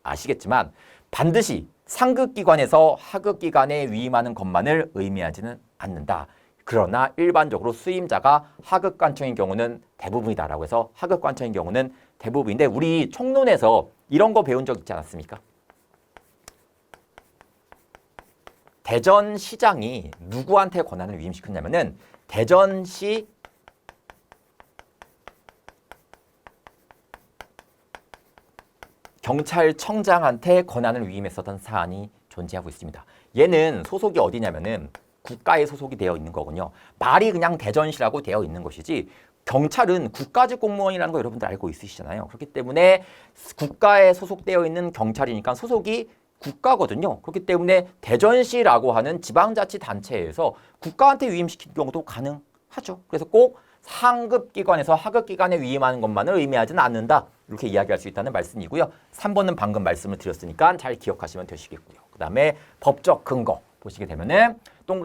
아시겠지만 반드시 상급기관에서 하급기관에 위임하는 것만을 의미하지는 않는다. 그러나 일반적으로 수임자가 하급관청인 경우는 대부분이다라고 해서 하급관청인 경우는 대부분인데 우리 총론에서 이런 거 배운 적 있지 않았습니까? 대전시장이 누구한테 권한을 위임시켰냐면은 대전시 경찰청장한테 권한을 위임했었던 사안이 존재하고 있습니다. 얘는 소속이 어디냐면은 국가에 소속이 되어 있는 거군요. 말이 그냥 대전시라고 되어 있는 것이지 경찰은 국가직 공무원이라는 거 여러분들 알고 있으시잖아요. 그렇기 때문에 국가에 소속되어 있는 경찰이니까 소속이 국가거든요. 그렇기 때문에 대전시라고 하는 지방자치단체에서 국가한테 위임시키는 경우도 가능하죠. 그래서 꼭 상급 기관에서 하급 기관에 위임하는 것만을 의미하지는 않는다. 이렇게 이야기할 수 있다는 말씀이고요. 3번은 방금 말씀을 드렸으니까 잘 기억하시면 되시겠고요. 그 다음에 법적 근거 보시게 되면은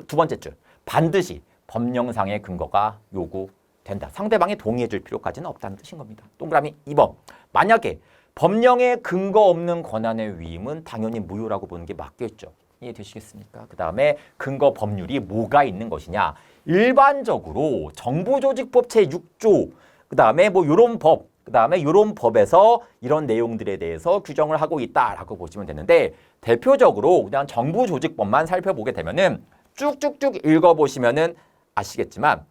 두 번째 줄 반드시 법령상의 근거가 요구된다. 상대방이 동의해 줄 필요까지는 없다는 뜻인 겁니다. 동그라미 2번. 만약에 법령에 근거 없는 권한의 위임은 당연히 무효라고 보는 게 맞겠죠. 이해되시겠습니까? 그 다음에 근거 법률이 뭐가 있는 것이냐. 일반적으로 정부조직법 제6조, 그 다음에 뭐 요런 법, 그 다음에 요런 법에서 이런 내용들에 대해서 규정을 하고 있다라고 보시면 되는데 대표적으로 그냥 정부조직법만 살펴보게 되면은 쭉쭉쭉 읽어보시면은 아시겠지만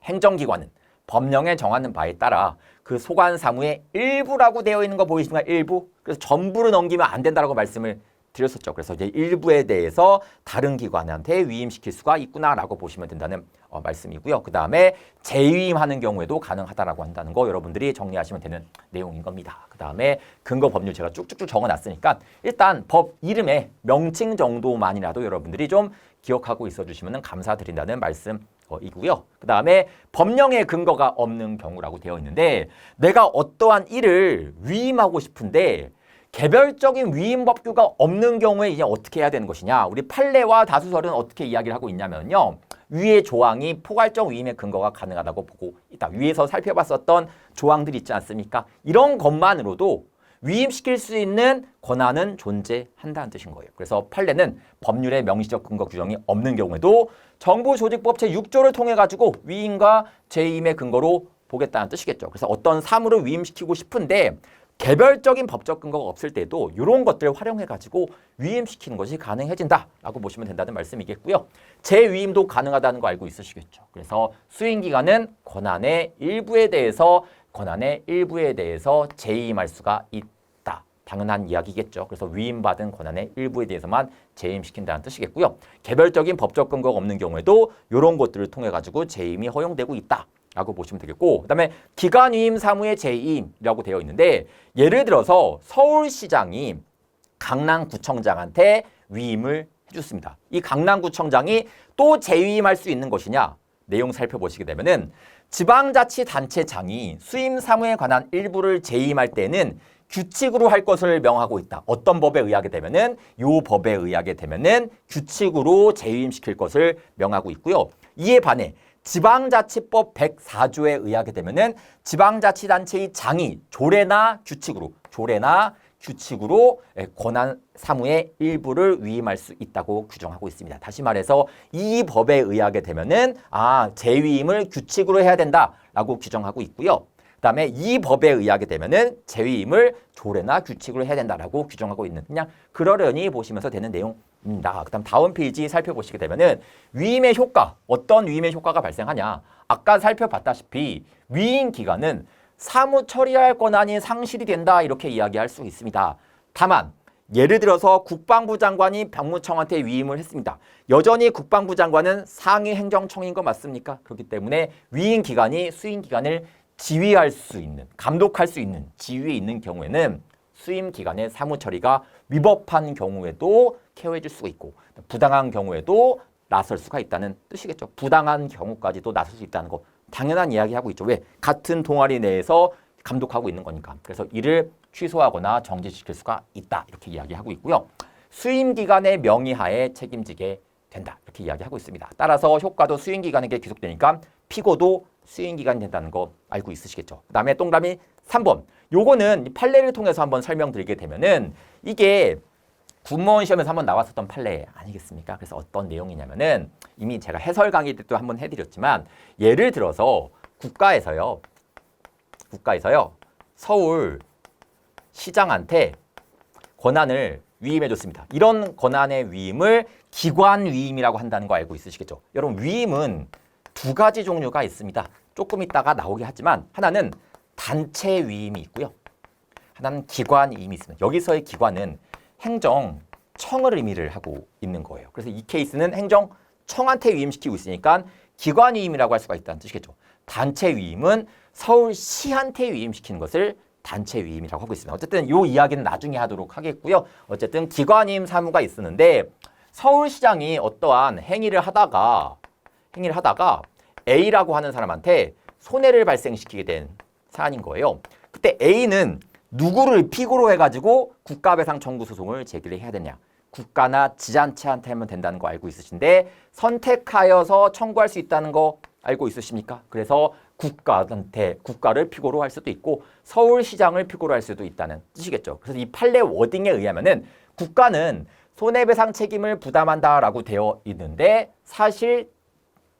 행정기관은 법령에 정하는 바에 따라 그 소관 사무의 일부라고 되어 있는 거 보이십니까? 일부. 그래서 전부를 넘기면 안 된다라고 말씀을 드렸었죠. 그래서 이제 일부에 대해서 다른 기관한테 위임시킬 수가 있구나라고 보시면 된다는 말씀이고요. 그 다음에 재위임하는 경우에도 가능하다라고 한다는 거 여러분들이 정리하시면 되는 내용인 겁니다. 그 다음에 근거 법률 제가 쭉쭉쭉 적어놨으니까 일단 법 이름의 명칭 정도만이라도 여러분들이 좀 기억하고 있어주시면 감사드린다는 말씀이고요. 그 다음에 법령의 근거가 없는 경우라고 되어 있는데 내가 어떠한 일을 위임하고 싶은데 개별적인 위임 법규가 없는 경우에 이제 어떻게 해야 되는 것이냐. 우리 판례와 다수설은 어떻게 이야기를 하고 있냐면요. 위의 조항이 포괄적 위임의 근거가 가능하다고 보고 있다. 위에서 살펴봤었던 조항들이 있지 않습니까? 이런 것만으로도 위임시킬 수 있는 권한은 존재한다는 뜻인 거예요. 그래서 판례는 법률의 명시적 근거 규정이 없는 경우에도 정부조직법 제6조를 통해 가지고 위임과 재임의 근거로 보겠다는 뜻이겠죠. 그래서 어떤 사무를 위임시키고 싶은데 개별적인 법적 근거가 없을 때도 이런 것들을 활용해가지고 위임시키는 것이 가능해진다라고 보시면 된다는 말씀이겠고요. 재위임도 가능하다는 거 알고 있으시겠죠. 그래서 수임기관은 권한의 일부에 대해서 재임할 수가 있다. 당연한 이야기겠죠. 그래서 위임받은 권한의 일부에 대해서만 재임시킨다는 뜻이겠고요. 개별적인 법적 근거가 없는 경우에도 이런 것들을 통해가지고 재임이 허용되고 있다. 라고 보시면 되겠고, 그 다음에 기관위임 사무의 재임이라고 되어 있는데 예를 들어서 서울시장이 강남구청장한테 위임을 해줬습니다. 이 강남구청장이 또 재위임할 수 있는 것이냐? 내용 살펴보시게 되면은 지방자치단체장이 수임 사무에 관한 일부를 재임할 때는 규칙으로 할 것을 명하고 있다. 어떤 법에 의하게 되면은 요 법에 의하게 되면은 규칙으로 재위임시킬 것을 명하고 있고요. 이에 반해 지방자치법 104조에 의하게 되면은 지방자치단체의 장이 조례나 규칙으로 권한 사무의 일부를 위임할 수 있다고 규정하고 있습니다. 다시 말해서 이 법에 의하게 되면은 재위임을 규칙으로 해야 된다라고 규정하고 있고요. 그다음에 이 법에 의하게 되면은 재위임을 조례나 규칙으로 해야 된다라고 규정하고 있는 그냥 그러려니 보시면서 되는 내용입니다. 그다음 다음 페이지 살펴보시게 되면은 위임의 효과, 어떤 위임의 효과가 발생하냐? 아까 살펴봤다시피 위임 기간은 사무 처리할 권한이 상실이 된다 이렇게 이야기할 수 있습니다. 다만 예를 들어서 국방부 장관이 병무청한테 위임을 했습니다. 여전히 국방부 장관은 상위 행정청인 거 맞습니까? 그렇기 때문에 위임 기간이 수임 기간을 지휘할 수 있는, 감독할 수 있는 지위에 있는 경우에는 수임 기간의 사무 처리가 위법한 경우에도 케어해 줄 수가 있고 부당한 경우에도 나설 수가 있다는 뜻이겠죠. 부당한 경우까지도 나설 수 있다는 거 당연한 이야기하고 있죠. 왜? 같은 동아리 내에서 감독하고 있는 거니까. 그래서 이를 취소하거나 정지시킬 수가 있다. 이렇게 이야기하고 있고요. 수임 기간의 명의하에 책임지게 된다. 이렇게 이야기하고 있습니다. 따라서 효과도 수임 기간에게 기속되니까 피고도 수임 기간이 된다는 거 알고 있으시겠죠. 그 다음에 동그라미 3번. 요거는 판례를 통해서 한번 설명드리게 되면은 이게 군무원 시험에서 한번 나왔었던 판례 아니겠습니까? 그래서 어떤 내용이냐면은 이미 제가 해설 강의 때도 한번 해드렸지만 예를 들어서 국가에서요 서울 시장한테 권한을 위임해줬습니다. 이런 권한의 위임을 기관 위임이라고 한다는 거 알고 있으시겠죠? 여러분 위임은 두 가지 종류가 있습니다. 조금 있다가 나오긴 하지만 하나는 단체 위임이 있고요. 하나는 기관 위임이 있습니다. 여기서의 기관은 행정, 청을 의미를 하고 있는 거예요. 그래서 이 케이스는 행정청한테 위임시키고 있으니까 기관 위임이라고 할 수가 있다는 뜻이겠죠. 단체 위임은 서울시한테 위임시키는 것을 단체 위임이라고 하고 있습니다. 어쨌든 이 이야기는 나중에 하도록 하겠고요. 어쨌든 기관 위임 사무가 있었는데 서울시장이 어떠한 행위를 하다가 A라고 하는 사람한테 손해를 발생시키게 된 사안인 거예요. 그때 A는 누구를 피고로 해가지고 국가배상 청구 소송을 제기를 해야 되냐. 국가나 지자체한테 하면 된다는 거 알고 있으신데 선택하여서 청구할 수 있다는 거 알고 있으십니까? 그래서 국가를 피고로 할 수도 있고 서울시장을 피고로 할 수도 있다는 뜻이겠죠. 그래서 이 판례 워딩에 의하면은 국가는 손해배상 책임을 부담한다라고 되어 있는데 사실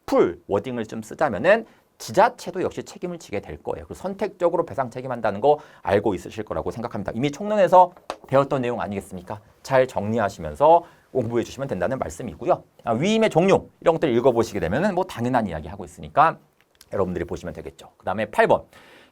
풀 워딩을 좀 쓰자면은 지자체도 역시 책임을 지게 될 거예요. 그래서 선택적으로 배상 책임한다는 거 알고 있으실 거라고 생각합니다. 이미 총론에서 배웠던 내용 아니겠습니까? 잘 정리하시면서 공부해 주시면 된다는 말씀이고요. 위임의 종류 이런 것들 읽어보시게 되면 뭐 당연한 이야기 하고 있으니까 여러분들이 보시면 되겠죠. 그 다음에 8번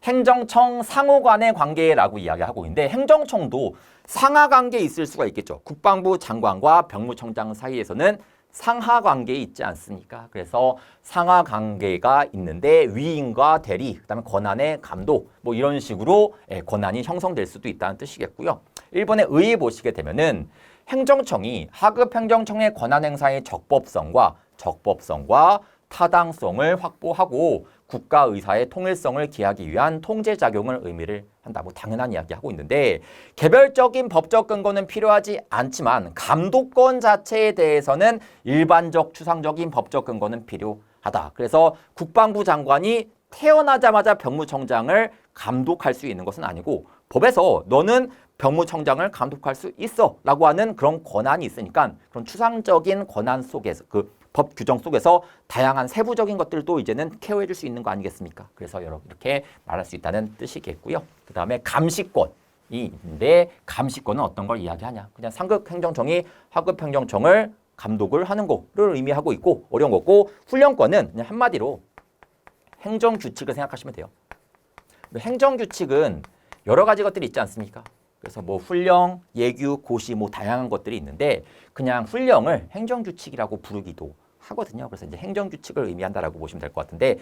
행정청 상호 간의 관계라고 이야기하고 있는데 행정청도 상하 관계에 있을 수가 있겠죠. 국방부 장관과 병무청장 사이에서는 상하 관계에 있지 않습니까? 그래서 상하 관계가 있는데 위임과 대리, 그다음에 권한의 감독 뭐 이런 식으로 권한이 형성될 수도 있다는 뜻이겠고요. 1번에 의의 보시게 되면은 행정청이 하급 행정청의 권한 행사의 적법성과 타당성을 확보하고 국가의사의 통일성을 기하기 위한 통제작용을 의미를 한다. 뭐 당연한 이야기하고 있는데 개별적인 법적 근거는 필요하지 않지만 감독권 자체에 대해서는 일반적 추상적인 법적 근거는 필요하다. 그래서 국방부 장관이 태어나자마자 병무청장을 감독할 수 있는 것은 아니고 법에서 너는 병무청장을 감독할 수 있어 라고 하는 그런 권한이 있으니까 그런 추상적인 권한 속에서 법 규정 속에서 다양한 세부적인 것들도 이제는 케어해 줄 수 있는 거 아니겠습니까? 그래서 여러분 이렇게 말할 수 있다는 뜻이겠고요. 그 다음에 감시권이 있는데 감시권은 어떤 걸 이야기하냐? 그냥 상급 행정청이 하급 행정청을 감독을 하는 거를 의미하고 있고 어려운 거고 훈련권은 그냥 한마디로 행정규칙을 생각하시면 돼요. 행정규칙은 여러 가지 것들이 있지 않습니까? 그래서 뭐 훈령, 예규, 고시 뭐 다양한 것들이 있는데 그냥 훈령을 행정규칙이라고 부르기도 하거든요. 그래서 이제 행정규칙을 의미한다라고 보시면 될 것 같은데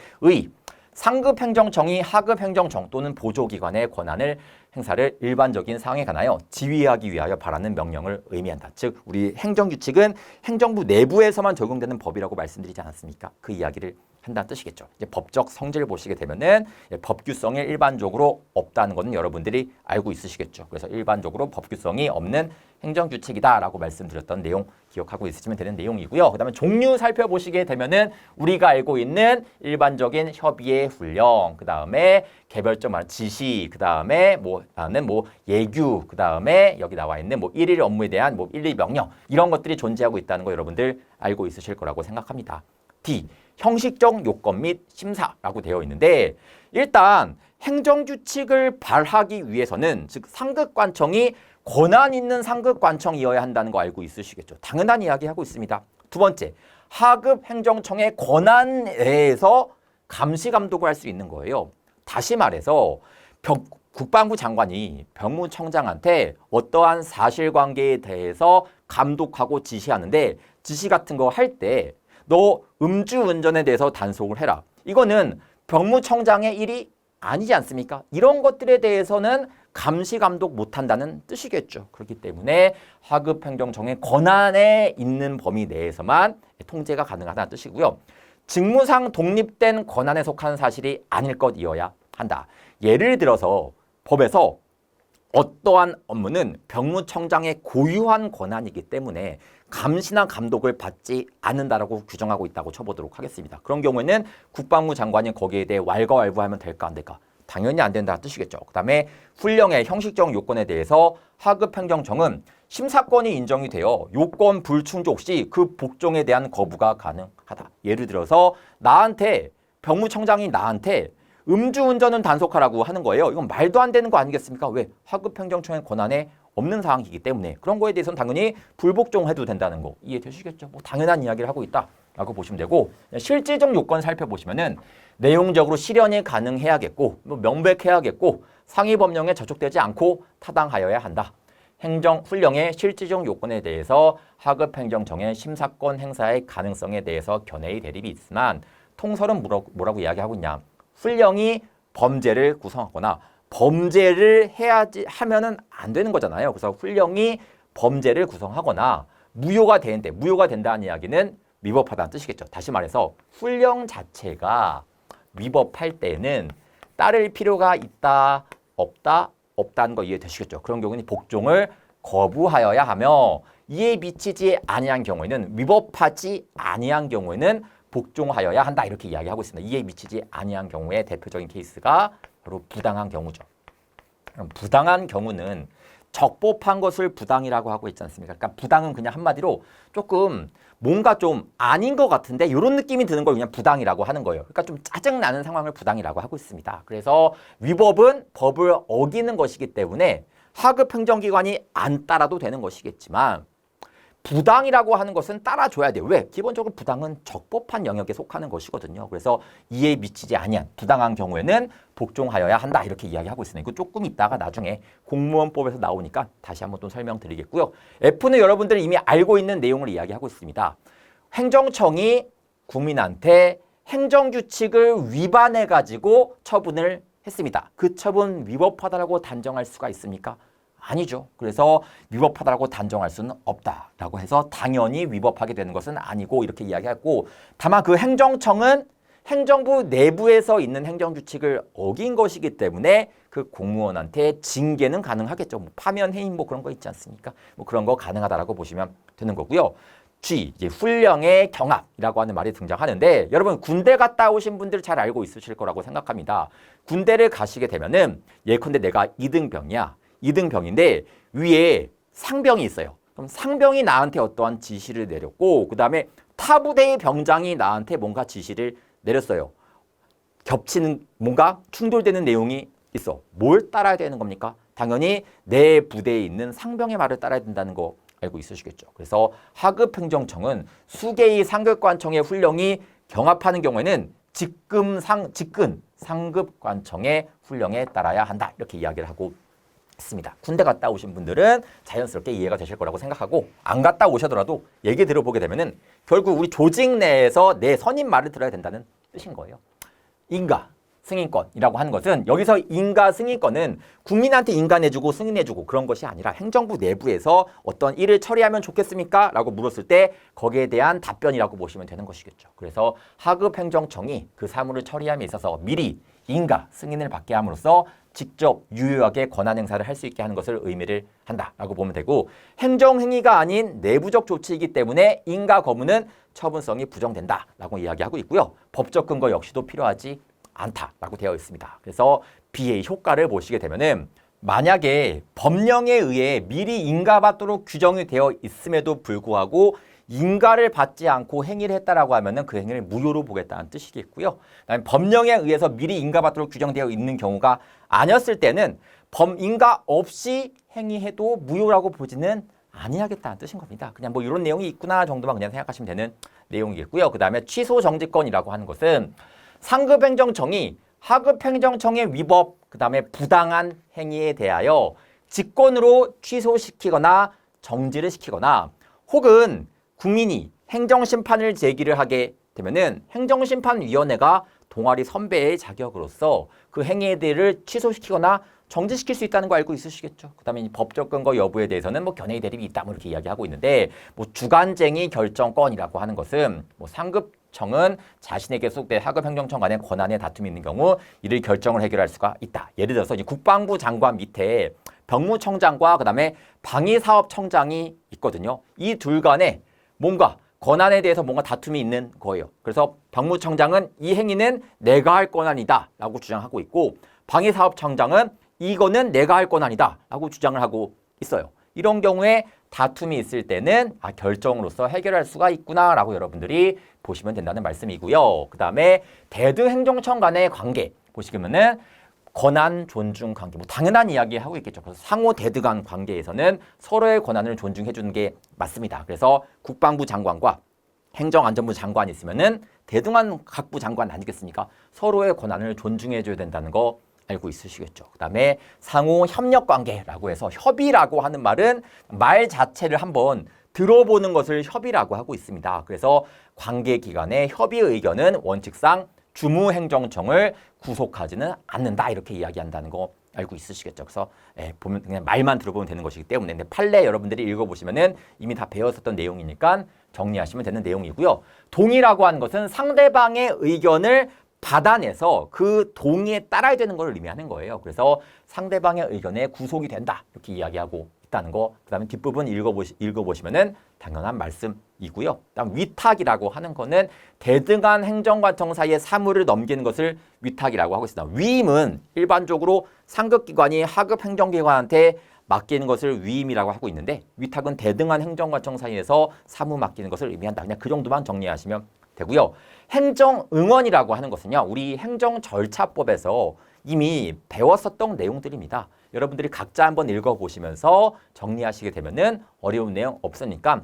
상급 행정청이 하급 행정청 또는 보조기관의 권한을 행사를 일반적인 사항에 관하여 지휘하기 위하여 바라는 명령을 의미한다. 즉 우리 행정규칙은 행정부 내부에서만 적용되는 법이라고 말씀드리지 않았습니까? 그 이야기를 한다는 뜻이겠죠. 이제 법적 성질을 보시게 되면은 법규성이 일반적으로 없다는 것은 여러분들이 알고 있으시겠죠. 그래서 일반적으로 법규성이 없는 행정규칙이다라고 말씀드렸던 내용 기억하고 있으시면 되는 내용이고요. 그다음에 종류 살펴보시게 되면은 우리가 알고 있는 일반적인 협의의 훈령, 그다음에 개별적 지시, 그다음에 나는 예규, 그다음에 여기 나와 있는 일일 업무에 대한 일일 명령 이런 것들이 존재하고 있다는 거 여러분들 알고 있으실 거라고 생각합니다. D. 형식적 요건 및 심사라고 되어 있는데 일단 행정규칙을 발하기 위해서는 즉 상급관청이 권한 있는 상급관청이어야 한다는 거 알고 있으시겠죠. 당연한 이야기 하고 있습니다. 두 번째, 하급 행정청의 권한 내에서 감시 감독을 할 수 있는 거예요. 다시 말해서 국방부 장관이 병무청장한테 어떠한 사실관계에 대해서 감독하고 지시하는데 지시 같은 거 할 때 너 음주운전에 대해서 단속을 해라. 이거는 병무청장의 일이 아니지 않습니까? 이런 것들에 대해서는 감시 감독 못한다는 뜻이겠죠. 그렇기 때문에 하급 행정청의 권한에 있는 범위 내에서만 통제가 가능하다는 뜻이고요. 직무상 독립된 권한에 속한 사실이 아닐 것이어야 한다. 예를 들어서 법에서 어떠한 업무는 병무청장의 고유한 권한이기 때문에 감시나 감독을 받지 않는다라고 규정하고 있다고 쳐보도록 하겠습니다. 그런 경우에는 국방부 장관이 거기에 대해 왈가왈부하면 될까 안 될까? 당연히 안 된다는 뜻이겠죠. 그 다음에 훈령의 형식적 요건에 대해서 하급 행정청은 심사권이 인정이 되어 요건 불충족 시 그 복종에 대한 거부가 가능하다. 예를 들어서 병무청장이 나한테 음주운전은 단속하라고 하는 거예요. 이건 말도 안 되는 거 아니겠습니까? 왜? 하급 행정청의 권한에 없는 사항이기 때문에 그런 거에 대해서는 당연히 불복종해도 된다는 거 이해되시겠죠? 당연한 이야기를 하고 있다라고 보시면 되고 실질적 요건 살펴보시면은 내용적으로 실현이 가능해야겠고 명백해야겠고 상위 법령에 저촉되지 않고 타당하여야 한다. 훈령의 실질적 요건에 대해서 하급행정청의 심사권 행사의 가능성에 대해서 견해의 대립이 있지만 통설은 뭐라고 이야기하고 있냐. 훈령이 범죄를 구성하거나 범죄를 하면은 안 되는 거잖아요. 그래서 훈령이 범죄를 구성하거나 무효가 된다는 이야기는 위법하다는 뜻이겠죠. 다시 말해서 훈령 자체가 위법할 때는 따를 필요가 있다, 없다는 거 이해되시겠죠. 그런 경우는 복종을 거부하여야 하며 이에 미치지 아니한 경우에는 위법하지 아니한 경우에는 복종하여야 한다 이렇게 이야기하고 있습니다. 이에 미치지 아니한 경우의 대표적인 케이스가 바로 부당한 경우죠. 부당한 경우는 적법한 것을 부당이라고 하고 있지 않습니까? 그러니까 부당은 그냥 한마디로 조금 뭔가 좀 아닌 것 같은데 이런 느낌이 드는 걸 그냥 부당이라고 하는 거예요. 그러니까 좀 짜증나는 상황을 부당이라고 하고 있습니다. 그래서 위법은 법을 어기는 것이기 때문에 하급 행정기관이 안 따라도 되는 것이겠지만 부당이라고 하는 것은 따라줘야 돼요. 왜? 기본적으로 부당은 적법한 영역에 속하는 것이거든요. 그래서 이에 미치지 아니한 부당한 경우에는 복종하여야 한다 이렇게 이야기하고 있습니다. 이거 조금 있다가 나중에 공무원법에서 나오니까 다시 한번 또 설명드리겠고요. F는 여러분들이 이미 알고 있는 내용을 이야기하고 있습니다. 행정청이 국민한테 행정규칙을 위반해가지고 처분을 했습니다. 그 처분 위법하다라고 단정할 수가 있습니까? 아니죠. 그래서 위법하다고 단정할 수는 없다라고 해서 당연히 위법하게 되는 것은 아니고 이렇게 이야기하고 다만 그 행정청은 행정부 내부에서 있는 행정규칙을 어긴 것이기 때문에 그 공무원한테 징계는 가능하겠죠. 뭐 파면 해임 뭐 그런 거 있지 않습니까? 뭐 그런 거 가능하다라고 보시면 되는 거고요. G, 이제 훈령의 경합이라고 하는 말이 등장하는데 여러분 군대 갔다 오신 분들 잘 알고 있으실 거라고 생각합니다. 군대를 가시게 되면은 예컨대 내가 2등병이야. 2등병인데 위에 상병이 있어요. 그럼 상병이 나한테 어떠한 지시를 내렸고 그 다음에 타부대의 병장이 나한테 뭔가 지시를 내렸어요. 겹치는 뭔가 충돌되는 내용이 있어. 뭘 따라야 되는 겁니까? 당연히 내 부대에 있는 상병의 말을 따라야 된다는 거 알고 있으시겠죠. 그래서 하급행정청은 수개의 상급관청의 훈령이 경합하는 경우에는 직근 상급관청의 훈령에 따라야 한다. 이렇게 이야기를 하고 있습니다. 군대 갔다 오신 분들은 자연스럽게 이해가 되실 거라고 생각하고 안 갔다 오셔더라도 얘기 들어보게 되면은 결국 우리 조직 내에서 내 선임 말을 들어야 된다는 뜻인 거예요. 인가 승인권이라고 하는 것은 여기서 인가 승인권은 국민한테 인가내주고 승인해주고 그런 것이 아니라 행정부 내부에서 어떤 일을 처리하면 좋겠습니까? 라고 물었을 때 거기에 대한 답변이라고 보시면 되는 것이겠죠. 그래서 하급행정청이 그 사무를 처리함에 있어서 미리 인가 승인을 받게 함으로써 직접 유효하게 권한 행사를 할 수 있게 하는 것을 의미를 한다라고 보면 되고 행정행위가 아닌 내부적 조치이기 때문에 인가 거무는 처분성이 부정된다라고 이야기하고 있고요. 법적 근거 역시도 필요하지 않다라고 되어 있습니다. 그래서 B의 효과를 보시게 되면은 만약에 법령에 의해 미리 인가받도록 규정이 되어 있음에도 불구하고 인가를 받지 않고 행위를 했다라고 하면은 그 행위를 무효로 보겠다는 뜻이겠고요. 그다음에 법령에 의해서 미리 인가받도록 규정되어 있는 경우가 아니었을 때는 인가 없이 행위해도 무효라고 보지는 아니하겠다는 뜻인 겁니다. 그냥 뭐 이런 내용이 있구나 정도만 그냥 생각하시면 되는 내용이겠고요. 그다음에 취소 정지권이라고 하는 것은 상급행정청이 하급행정청의 위법, 그다음에 부당한 행위에 대하여 직권으로 취소시키거나 정지를 시키거나 혹은 국민이 행정심판을 제기를 하게 되면은 행정심판위원회가 동아리 선배의 자격으로서 그 행위에 대해를 취소시키거나 정지시킬 수 있다는 거 알고 있으시겠죠. 그다음에 법적 근거 여부에 대해서는 뭐 견해의 대립이 있다 뭐 이렇게 이야기하고 있는데 뭐 주관쟁의 결정권이라고 하는 것은 뭐 상급청은 자신에게 소속된 하급행정청 간의 권한의 다툼이 있는 경우 이를 결정을 해결할 수가 있다. 예를 들어서 이제 국방부 장관 밑에 병무청장과 그다음에 방위사업청장이 있거든요. 이 둘 간에 뭔가 권한에 대해서 뭔가 다툼이 있는 거예요. 그래서 병무청장은 이 행위는 내가 할 권한이다 라고 주장하고 있고 방위사업청장은 이거는 내가 할 권한이다 라고 주장을 하고 있어요. 이런 경우에 다툼이 있을 때는 결정으로서 해결할 수가 있구나 라고 여러분들이 보시면 된다는 말씀이고요. 그 다음에 대등행정청 간의 관계 보시면은 권한 존중 관계, 뭐 당연한 이야기 하고 있겠죠. 그래서 상호 대등한 관계에서는 서로의 권한을 존중해 주는 게 맞습니다. 그래서 국방부 장관과 행정안전부 장관이 있으면은 대등한 각부 장관 아니겠습니까? 서로의 권한을 존중해 줘야 된다는 거 알고 있으시겠죠. 그다음에 상호 협력 관계라고 해서 협의라고 하는 말은 말 자체를 한번 들어보는 것을 협의라고 하고 있습니다. 그래서 관계기관의 협의 의견은 원칙상 주무행정청을 구속하지는 않는다 이렇게 이야기한다는 거 알고 있으시겠죠. 그래서 보면 그냥 말만 들어보면 되는 것이기 때문에 근데 판례 여러분들이 읽어보시면은 이미 다 배웠었던 내용이니까 정리하시면 되는 내용이고요. 동의라고 하는 것은 상대방의 의견을 받아내서 그 동의에 따라야 되는 걸 의미하는 거예요. 그래서 상대방의 의견에 구속이 된다 이렇게 이야기하고 있다는 거. 그다음에 뒷부분 읽어보시면은 당연한 말씀이고요. 그다음 위탁이라고 하는 거는 대등한 행정관청 사이의 사무를 넘기는 것을 위탁이라고 하고 있습니다. 위임은 일반적으로 상급기관이 하급 행정기관한테 맡기는 것을 위임이라고 하고 있는데 위탁은 대등한 행정관청 사이에서 사무 맡기는 것을 의미한다. 그냥 그 정도만 정리하시면 되고요. 행정응언이라고 하는 것은요. 우리 행정절차법에서 이미 배웠었던 내용들입니다. 여러분들이 각자 한번 읽어보시면서 정리하시게 되면은 어려운 내용 없으니까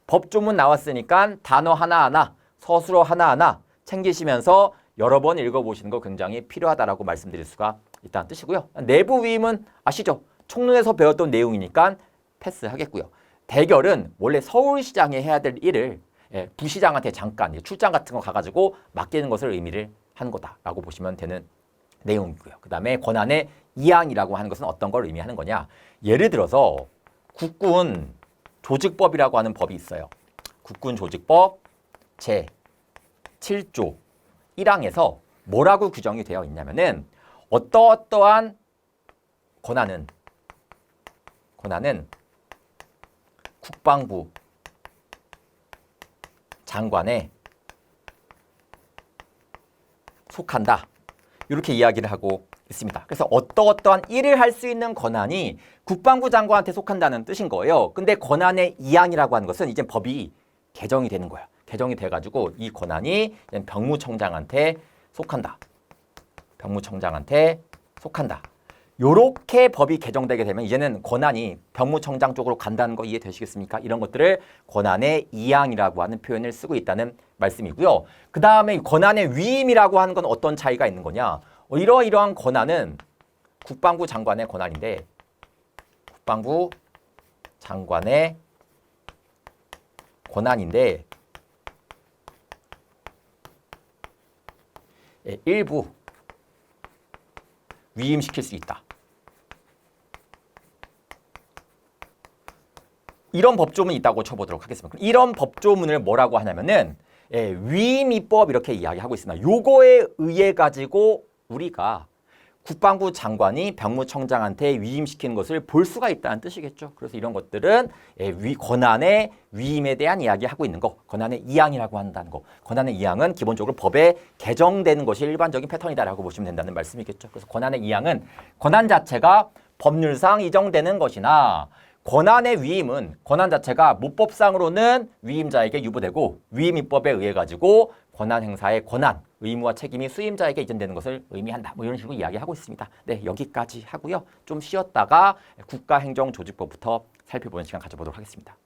법조문 나왔으니까 단어 하나하나, 서술어 하나하나 챙기시면서 여러 번 읽어보시는 거 굉장히 필요하다라고 말씀드릴 수가 있다는 뜻이고요. 내부 위임은 아시죠? 총론에서 배웠던 내용이니까 패스하겠고요. 대결은 원래 서울시장이 해야 될 일을 부시장한테 잠깐 출장 같은 거 가가지고 맡기는 것을 의미를 한 거다라고 보시면 되는 내용이고요. 그 다음에 권한의 이양이라고 하는 것은 어떤 걸 의미하는 거냐. 예를 들어서 국군 조직법이라고 하는 법이 있어요. 국군 조직법 제 7조 1항에서 뭐라고 규정이 되어 있냐면은 어떠한 권한은 국방부 장관에 속한다. 이렇게 이야기를 하고 있습니다. 그래서 어떠한 일을 할 수 있는 권한이 국방부 장관한테 속한다는 뜻인 거예요. 근데 권한의 이양이라고 하는 것은 이제 법이 개정이 되는 거야. 개정이 돼가지고 이 권한이 병무청장한테 속한다. 병무청장한테 속한다. 요렇게 법이 개정되게 되면 이제는 권한이 병무청장 쪽으로 간다는 거 이해되시겠습니까? 이런 것들을 권한의 이양이라고 하는 표현을 쓰고 있다는 말씀이고요. 그 다음에 권한의 위임이라고 하는 건 어떤 차이가 있는 거냐? 이러이러한 권한은 국방부 장관의 권한인데 국방부 장관의 권한인데 일부 위임시킬 수 있다. 이런 법조문이 있다고 쳐보도록 하겠습니다. 이런 법조문을 뭐라고 하냐면은 위임입법 이렇게 이야기하고 있습니다. 요거에 의해 가지고 우리가 국방부 장관이 병무청장한테 위임시키는 것을 볼 수가 있다는 뜻이겠죠. 그래서 이런 것들은 권한의 위임에 대한 이야기하고 있는 거, 권한의 이양이라고 한다는 거. 권한의 이양은 기본적으로 법에 개정되는 것이 일반적인 패턴이다라고 보시면 된다는 말씀이겠죠. 그래서 권한의 이양은 권한 자체가 법률상 인정되는 것이나 권한의 위임은 권한 자체가 모법상으로는 위임자에게 유보되고 위임입법에 의해 가지고 권한 행사의 권한, 의무와 책임이 수임자에게 이전되는 것을 의미한다. 뭐 이런 식으로 이야기하고 있습니다. 네, 여기까지 하고요. 좀 쉬었다가 국가행정조직법부터 살펴보는 시간 가져보도록 하겠습니다.